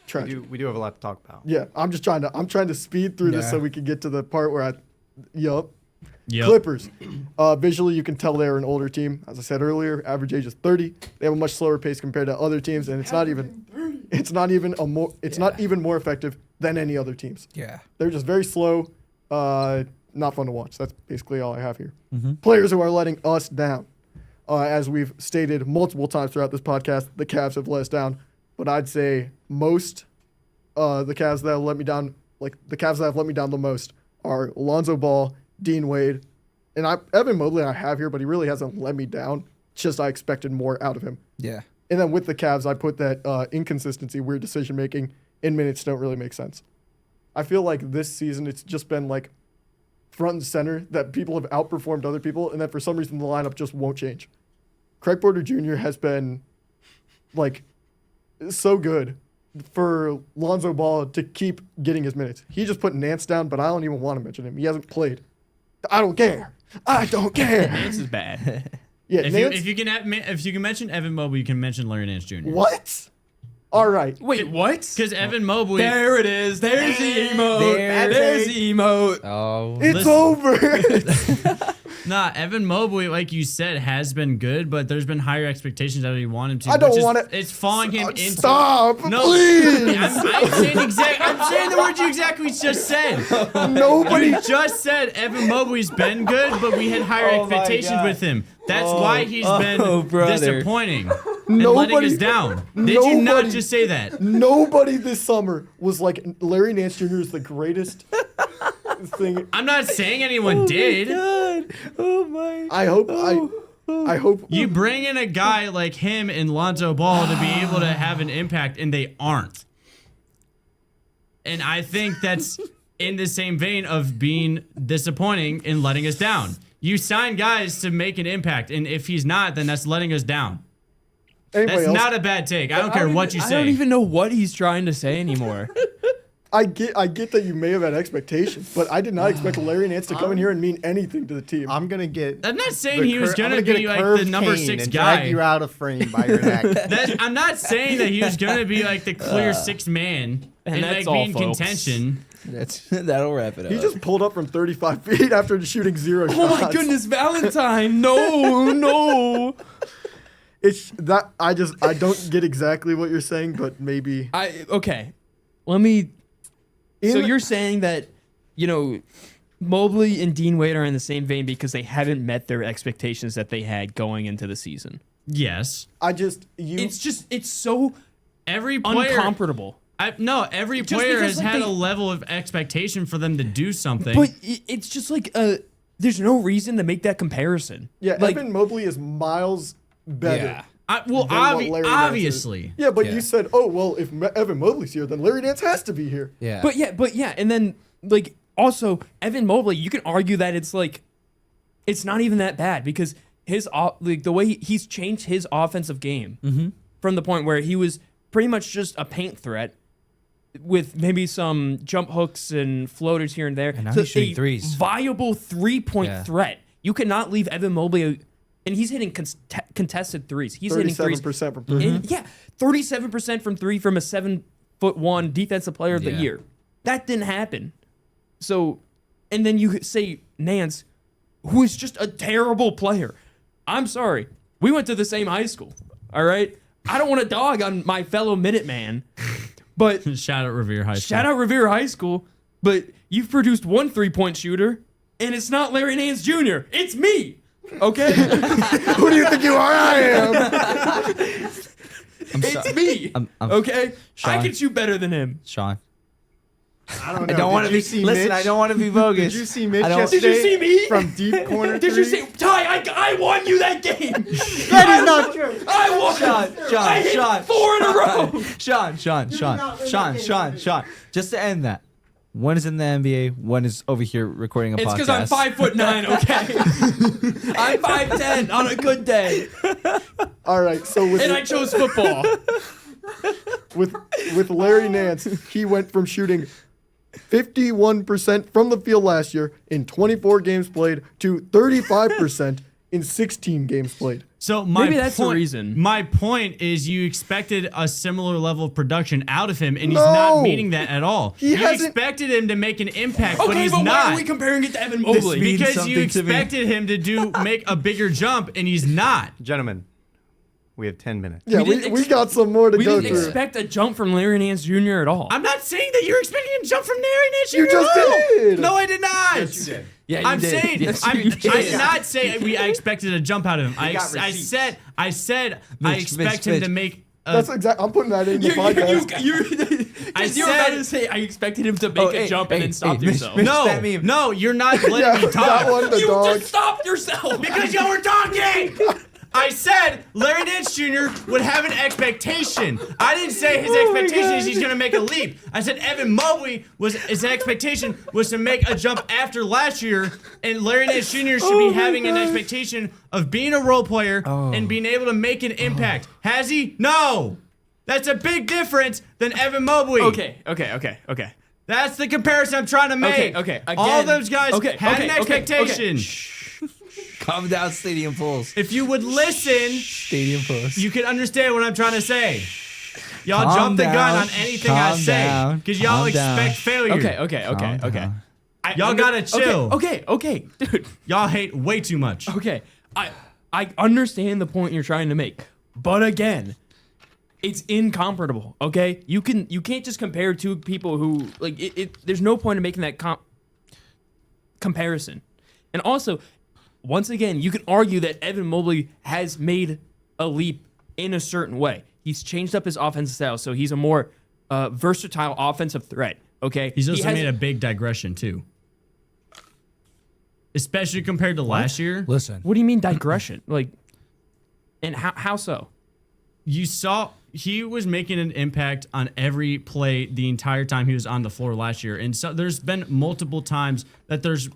Tragic.
We do have a lot to talk about.
Yeah, I'm trying to speed through this
Yeah.
so we can get to the part where
Yep.
Clippers. Visually, you can tell they're an older team. As I said earlier, average age is 30. They have a much slower pace compared to other teams, and it's not even more effective than any other teams.
Yeah.
They're just very slow, not fun to watch. That's basically all I have here. Players who are letting us down. As we've stated multiple times throughout this podcast, the Cavs have let us down. But I'd say most the Cavs that have let me down, the Cavs that have let me down the most are Lonzo Ball, Dean Wade, and Evan Mobley I have here, but he really hasn't let me down. It's just I expected more out of him.
Yeah.
And then with the Cavs, I put that inconsistency, weird decision-making, and minutes don't really make sense. I feel like this season it's just been like front and center that people have outperformed other people, and then for some reason the lineup just won't change. Craig Porter Jr. has been like so good for Lonzo Ball to keep getting his minutes. He just put Nance down, but I don't even want to mention him. He hasn't played. I don't care. I don't care.
Nance is bad.
Yeah,
If you can mention Evan Mobley, you can mention Larry Nance Jr.
What? All right.
Wait, what?
Because Evan Mobley.
There it is. There's the emote. There's the emote.
Oh.
It's over.
Nah, Evan Mobley, like you said, has been good, but there's been higher expectations that we want him to.
I don't want it.
It's falling him into.
Stop,
No,
please.
I'm saying the words you exactly just said.
Nobody.
You just said Evan Mobley's been good, but we had higher
Oh my
expectations
God.
with him. That's why he's been
brother.
disappointing and letting us down. Did you not
nobody-
just say that?
Nobody this summer was like Larry Nance Jr. is the greatest thing.
I'm not saying anyone did.
God. Oh my.
I hope
You bring in a guy like him and Lonzo Ball to be able to have an impact, and they aren't. And I think that's in the same vein of being disappointing and letting us down. You sign guys to make an impact, and if he's not, then that's letting us down.
Anybody
That's
else?
not a bad take. I don't care what you
I
say.
don't even know what he's trying to say anymore.
I get that you may have had expectations, but I did not expect Larry Nance to come in here and mean anything to the team.
I'm gonna get.
I'm not saying
the
he was
cur- I'm
gonna
get
be
a
like the
curved
number
cane
6
and
guy.
drag you out of frame by your neck.
I'm not saying that he was gonna be like the clear 6th man
And
and
that's
like
all,
be in
folks.
contention.
That'll wrap it up.
He just pulled up from 35 feet after shooting 0 shots.
Oh my goodness, Valentine! No, no.
It's that I don't get exactly what you're saying, but maybe.
Okay. Let me. So
In-
you're saying that, Mobley and Dean Wade are in the same vein because they haven't met their expectations that they had going into the season.
Yes.
It's so
Every player.
uncomparable.
Every
Just
player
because,
has
like,
had
they-
a level of expectation for them to do something.
But it's just like there's no reason to make that comparison.
Yeah,
like
Evan Mobley is miles better.
Yeah.
than what Larry Nance is.
Obviously.
Yeah, but
Yeah.
you said, oh, well, if Evan Mobley's here, then Larry Nance has to be here.
Yeah.
But yeah, and then like also Evan Mobley, you can argue that it's like it's not even that bad because his the way he's changed his offensive game from the point where he was pretty much just a paint threat with maybe some jump hooks and floaters here and there.
And now
to
he's shooting
a
threes.
viable 3-point
Yeah.
threat. You cannot leave Evan Mobley, and he's hitting contested threes. He's hitting threes.
37% from 3.
And, yeah, 37% from 3 from a 7'1" defensive player of the
Yeah.
year. That didn't happen. So, and then you say Nance, who is just a terrible player. I'm sorry. We went to the same high school. All right. I don't want to dog on my fellow Minuteman, but
Shout out Revere High School.
shout out Revere High School. But you've produced one 3-point shooter, and it's not Larry Nance Jr. It's me. Okay.
Who do you think you are? I am.
It's me.
I'm-
okay. I
Sean.
can shoot better than him.
Sean.
I don't know.
I don't want to
Did you
be.
see
Listen,
Mitch?
I don't want to be bogus.
Did you see Mitch
I don't-
yesterday?
Did you see me?
From deep corner
Did you
three?
see Ty? I won you that game.
That is not true.
I won. I hit 4 in a row.
Sean. Just to end that. One is in the NBA. One is over here recording a
It's
podcast.
because I'm 5'9". Okay. I'm 5'10" on a good day,
All right, so
and I chose football.
with Larry Nance, he went from shooting 51% from the field last year in 24 games played to 35% in 16 games played.
So
Maybe that's the
point,
reason.
My point is you expected a similar level of production out of him, and he's
No.
not meeting that at all.
He
You
hasn't-
expected him to make an impact, but
Okay,
he's
but why
not.
are we comparing it to Evan Mobley?
means
Because you
something to me.
expected him to make a bigger jump, and he's not.
Gentlemen, we have 10 minutes.
Yeah,
We didn't
we
ex-
got some more to
We
go
didn't
through.
expect a jump from Larry Nance Jr. at all.
I'm not saying that you're expecting him to jump from Larry Nance
You
Jr.
just
at all.
did.
No, I did not.
Yes, you did.
Yeah, you
I'm
did.
saying
Yes,
I
you did.
did not say I expected a jump out of him. I said I expect him to make.
That's exact. I'm putting that in the podcast.
I was about to say I expected him to make a jump and then stop yourself.
Mitch, that meme.
No, you're not letting me
that
talk
one, the
You
dog.
just stopped yourself
because y'all were talking. I said Larry Nance Jr. would have an expectation. I didn't say his expectation is he's going to make a leap. I said Evan Mobley his expectation was to make a jump after last year, and Larry Nance Jr. should be having an expectation of being a role player and being able to make an impact. Has he? No. That's a big difference than Evan Mobley.
Okay.
That's the comparison I'm trying to make.
Okay.
All
Again,
those guys had an expectation.
Calm down, Stadium Pulse.
If you would listen,
Stadium Pulse.
you could understand what I'm trying to say. Y'all
Calm
jump the gun
down.
on anything I
Calm
say
down.
because y'all
Calm down.
expect failure.
Okay.
Y'all gotta chill.
Okay, dude.
Y'all hate way too much.
Okay. I understand the point you're trying to make, but again, it's incomparable. Okay, you can't just compare two people who like it. There's no point in making that comparison, and also. Once again, you can argue that Evan Mobley has made a leap in a certain way. He's changed up his offensive style, so he's a more versatile offensive threat. Okay,
He's also made a big digression too, especially compared to last year.
Listen.
What do you mean digression? Like, and how so?
You saw he was making an impact on every play the entire time he was on the floor last year. And so there's been multiple times that there's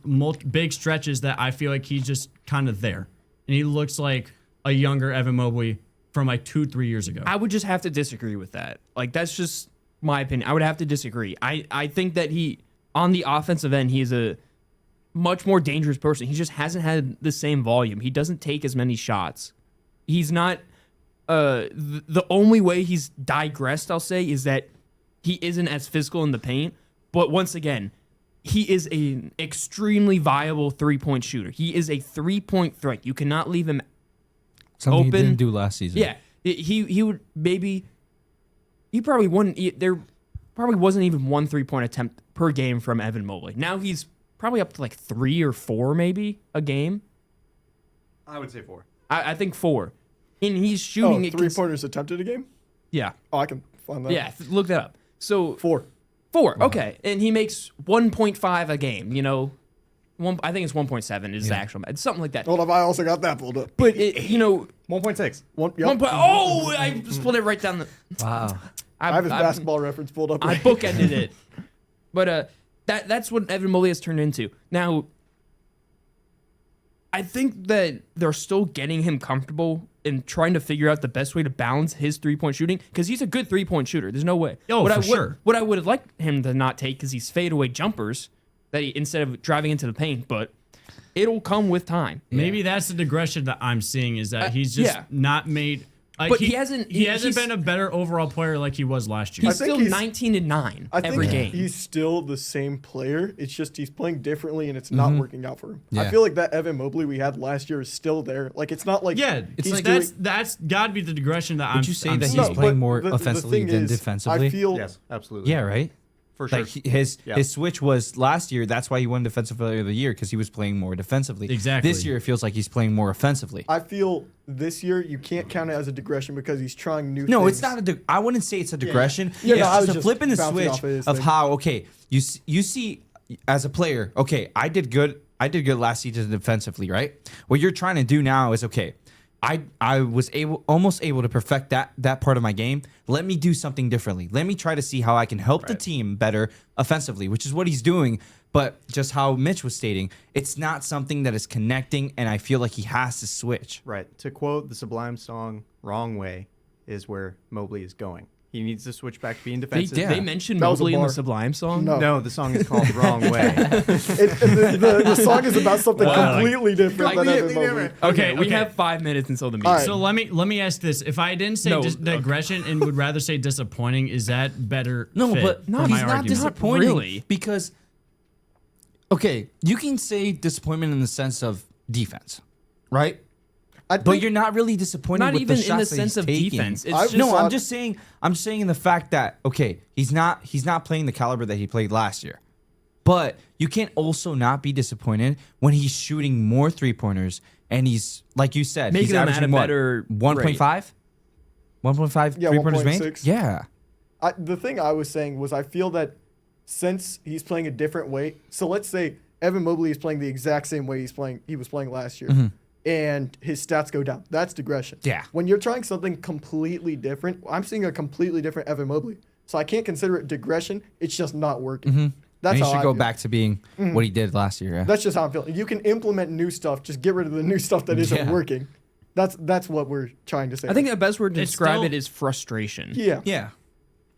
big stretches that I feel like he's just kind of there. And he looks like a younger Evan Mobley from like 2-3 years ago.
I would just have to disagree with that. Like, that's just my opinion. I would have to disagree. I think that on the offensive end, he's a much more dangerous person. He just hasn't had the same volume. He doesn't take as many shots. He's not... the only way he's digressed, I'll say, is that he isn't as physical in the paint. But once again, he is an extremely viable three-point shooter. He is a three-point threat. You cannot leave him
Something
open.
he didn't do last season.
Yeah, he would maybe. He probably wouldn't. There probably wasn't even one three-point attempt per game from Evan Mobley. Now he's probably up to like 3 or 4 maybe a game.
I would say 4.
I think 4. And he's shooting it.
3-pointers attempted a game?
Yeah.
Oh, I can find that.
Yeah. Look that up. So
4.
4. Okay. And he makes 1.5 a game. You know, I think it's 1.7 is the actual. It's something like that.
Hold up, I also got that pulled up.
But you know,
1.6.
Yep.
oh, I just pulled it right down the.
Wow.
I have his basketball reference pulled up.
I
Right.
bookended it. But that's what Evan Mobley has turned into. Now, I think that they're still getting him comfortable and trying to figure out the best way to balance his three-point shooting because he's a good three-point shooter. There's no way.
Oh,
what
for sure.
What I would have liked him to not take is these fadeaway jumpers that he instead of driving into the paint, but it'll come with time.
Maybe that's the digression that I'm seeing is that he's just not made. Like
But he hasn't-
He hasn't
he's-
been a better overall player like he was last year.
He's
think
still
he's-
19-9
I think
every game.
he's still the same player. It's just he's playing differently and it's not working out for him. I
Yeah.
feel like that Evan Mobley we had last year is still there. Like it's not like
Yeah,
he's
like
doing,
that's got to be the digression that I'm.
Would you say
I'm
that
seeing.
he's playing
but
more
the
offensively
thing
than
is,
defensively?
I feel
Yes, absolutely.
Yeah, right?
For sure.
Like his switch was last year. That's why he won Defensive Player of the Year because he was playing more defensively.
Exactly.
This year it feels like he's playing more offensively.
I feel this year you can't count it as a digression because he's trying new
No,
things.
it's not a. I wouldn't say it's a digression.
Yeah, no,
it's
I was
just a
just
flip in the
bouncing
switch
off of his
of
thing.
how you see as a player. Okay, I did good. I did good last season defensively, right? What you're trying to do now is okay. I was almost able to perfect that part of my game. Let me do something differently. Let me try to see how I can help the team better offensively, which is what he's doing. But just how Mitch was stating, it's not something that is connecting, and I feel like he has to switch.
Right. To quote the Sublime song, "Wrong way" is where Mobley is going. He needs to switch back to being defensive.
They mentioned
That was a
Mobley in the
bar.
Sublime song.
No.
No, the song is called "Wrong Way."
The song is about something completely different than Evan
Completely
Mobley.
different.
Okay, we have 5 minutes until the meeting.
All right.
So let me ask this: if I didn't say
No,
digression and would rather say disappointing, is that better?
No,
fit
but
for
no,
my
he's not
argument?
disappointing
really.
because okay, you can say disappointment in the sense of defense, right? But
think-
you're not really disappointed
Not
with
even
the
in the
shots that
sense
he's
of
taking.
defense. It's
I-
just,
No,
I'm just saying in the fact that okay, he's not playing the caliber that he played last year. But you can't also not be disappointed when he's shooting more 3-pointers and he's, like you said,
Making
he's
them at
averaging
a
what,
better
1.5? 1.5
Yeah,
3-pointers made?
1.6.
Yeah.
The thing I was saying was I feel that since he's playing a different way, so let's say Evan Mobley is playing the exact same way he was playing last year, and his stats go down. That's digression.
Yeah.
When you're trying something completely different, I'm seeing a completely different Evan Mobley. So I can't consider it digression. It's just not working. That's
And he
how
should
I
go
feel.
back to being what he did last year. Yeah.
That's just how I'm feeling. You can implement new stuff. Just get rid of the new stuff that isn't
Yeah.
working. That's what we're trying to say.
I think the best word to
It's
describe
still-
it is frustration.
Yeah.
Yeah.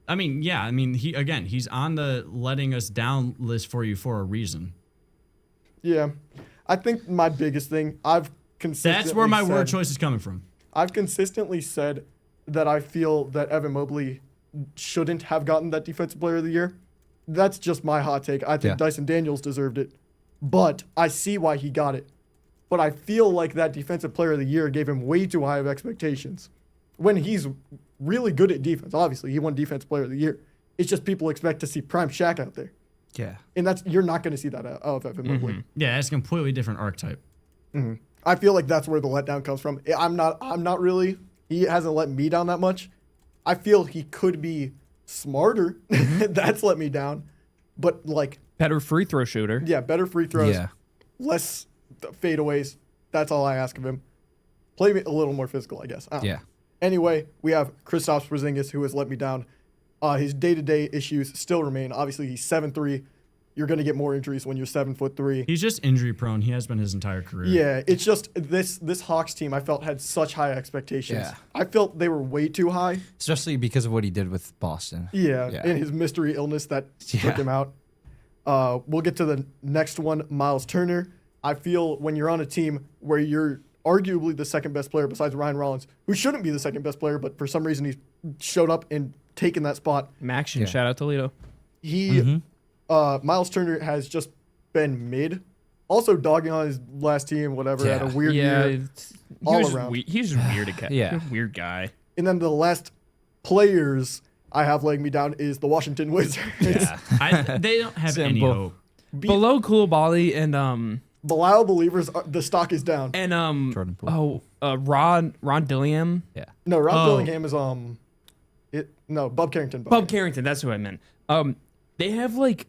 I mean, yeah. I mean, he's on the letting us down list for you for a reason.
Yeah. I think my biggest thing, I've consistently
That's where my word
said-
choice is coming from.
I've consistently said that I feel that Evan Mobley shouldn't have gotten that Defensive Player of the Year. That's just my hot take. I think
Yeah.
Dyson Daniels deserved it, but I see why he got it. But I feel like that Defensive Player of the Year gave him way too high of expectations. When he's really good at defense, obviously he won Defensive Player of the Year. It's just people expect to see prime Shaq out there,
Yeah.
and you're not going to see that out of Evan Mobley.
Yeah, it's a completely different archetype.
I feel like that's where the letdown comes from. I'm not really. He hasn't let me down that much. I feel he could be smarter. That's let me down. But like,
Better free throw shooter.
yeah, better free throws,
Yeah.
less fadeaways. That's all I ask of him. Play me a little more physical, I guess. I don't know.
Yeah.
Anyway, we have Kristaps Porzingis, who has let me down. His day-to-day issues still remain. Obviously, he's 7'3". You're going to get more injuries when you're 7'3".
He's just injury prone. He has been his entire career.
Yeah, it's just this Hawks team I felt had such high expectations.
Yeah.
I felt they were way too high.
Especially because of what he did with Boston.
Yeah,
Yeah.
and his mystery illness that
Yeah.
took him out. We'll get to the next one, Miles Turner. I feel when you're on a team where you're arguably the second best player besides Ryan Rollins, who shouldn't be the second best player, but for some reason he's showed up and taken that spot.
Maction,
Yeah.
shout out Toledo.
He, Miles Turner has just been mid. Also dogging on his last team, whatever, had a
Yeah.
weird
Yeah,
year. All around.
He's just weird to catch.
Yeah.
He's a weird guy.
And then the last players I have laying me down is the Washington Wizards.
Yeah. They don't have any
Simple.
hope.
Below Koulibaly and
Bilal believers, the stock is down.
Jordan Poole.
Ron Dillingham.
Yeah.
No, Rob
Oh.
Dillingham is Bub Carrington.
Bub Carrington, that's who I meant. They have like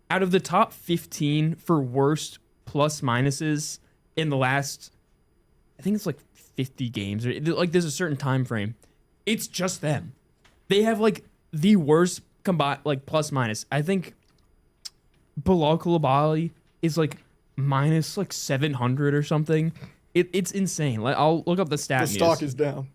out of the top 15 for worst plus minuses in the last, I think it's like 50 games or like there's a certain time frame. It's just them. They have like the worst combined like plus minus. I think Bilal Koulibaly is like minus like 700 or something. It's insane. Like I'll look up the stat.
The stock is down.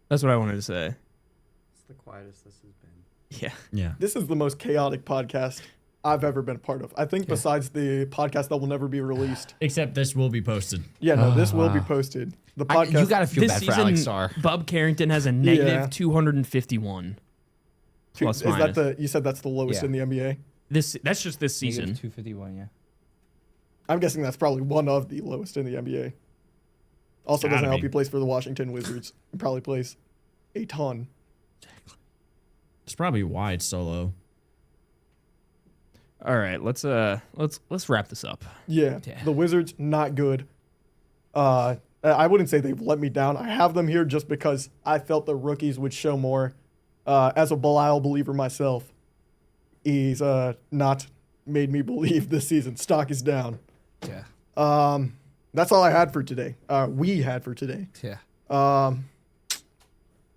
That's what I wanted to say.
It's the quietest this has been.
Yeah.
Yeah.
This is the most chaotic podcast I've ever been a part of. I think besides the podcast that will never be released.
Except this will be posted.
Yeah, no, this will be
wow.
posted. The podcast.
You got to feel
This
bad for
season,
Alex Sarr.
Bub Carrington has a negative
Yeah.
251 plus
is
minus.
that you said that's the lowest
Yeah.
in the NBA?
That's just this season.
251, yeah.
I'm guessing that's probably one of the lowest in the NBA. Also
Gotta
doesn't help
be.
he plays for the Washington Wizards. He probably plays a ton.
It's probably why it's so low.
All right, let's wrap this up.
Yeah,
Yeah.
the Wizards not good. I wouldn't say they've let me down. I have them here just because I felt the rookies would show more. As a Belial believer myself, he's not made me believe this season. Stock is down.
Yeah.
That's all I had for today. We had for today.
Yeah.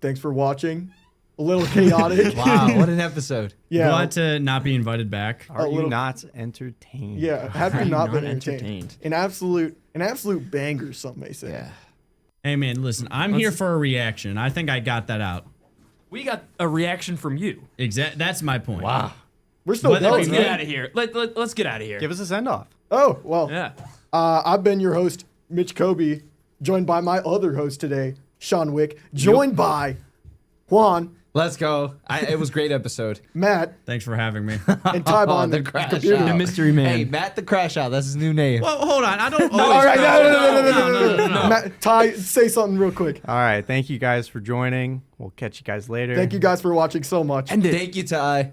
Thanks for watching. A little chaotic.
Wow, what an episode.
Yeah.
Glad to not be invited back.
Are you
little-
not entertained?
Yeah. Have you not been entertained?
entertained?
An absolute banger, some may say.
Yeah.
Hey man, listen, I'm here for a reaction. I think I got that out.
We got a reaction from you.
That's my point.
Wow.
We're still
Whether
going.
Let's
we
get
Yeah.
out of here. Let's get out of here.
Give us a send off.
Oh, well.
Yeah.
I've been your host, Mitch Kobe, joined by my other host today, Shawn Wick, joined by Juan,
Let's go. It was a great episode.
Matt,
Thanks for having me.
and Ty Bond,
the crash
computer.
out.
The mystery man.
Hey, Matt the Crash Out. That's his new name.
Well, hold on. I don't always.
All right,
no.
Matt, Ty, say something real quick.
All right. Thank you guys for joining. We'll catch you guys later.
Thank you guys for watching so much.
End it.
Thank you, Ty.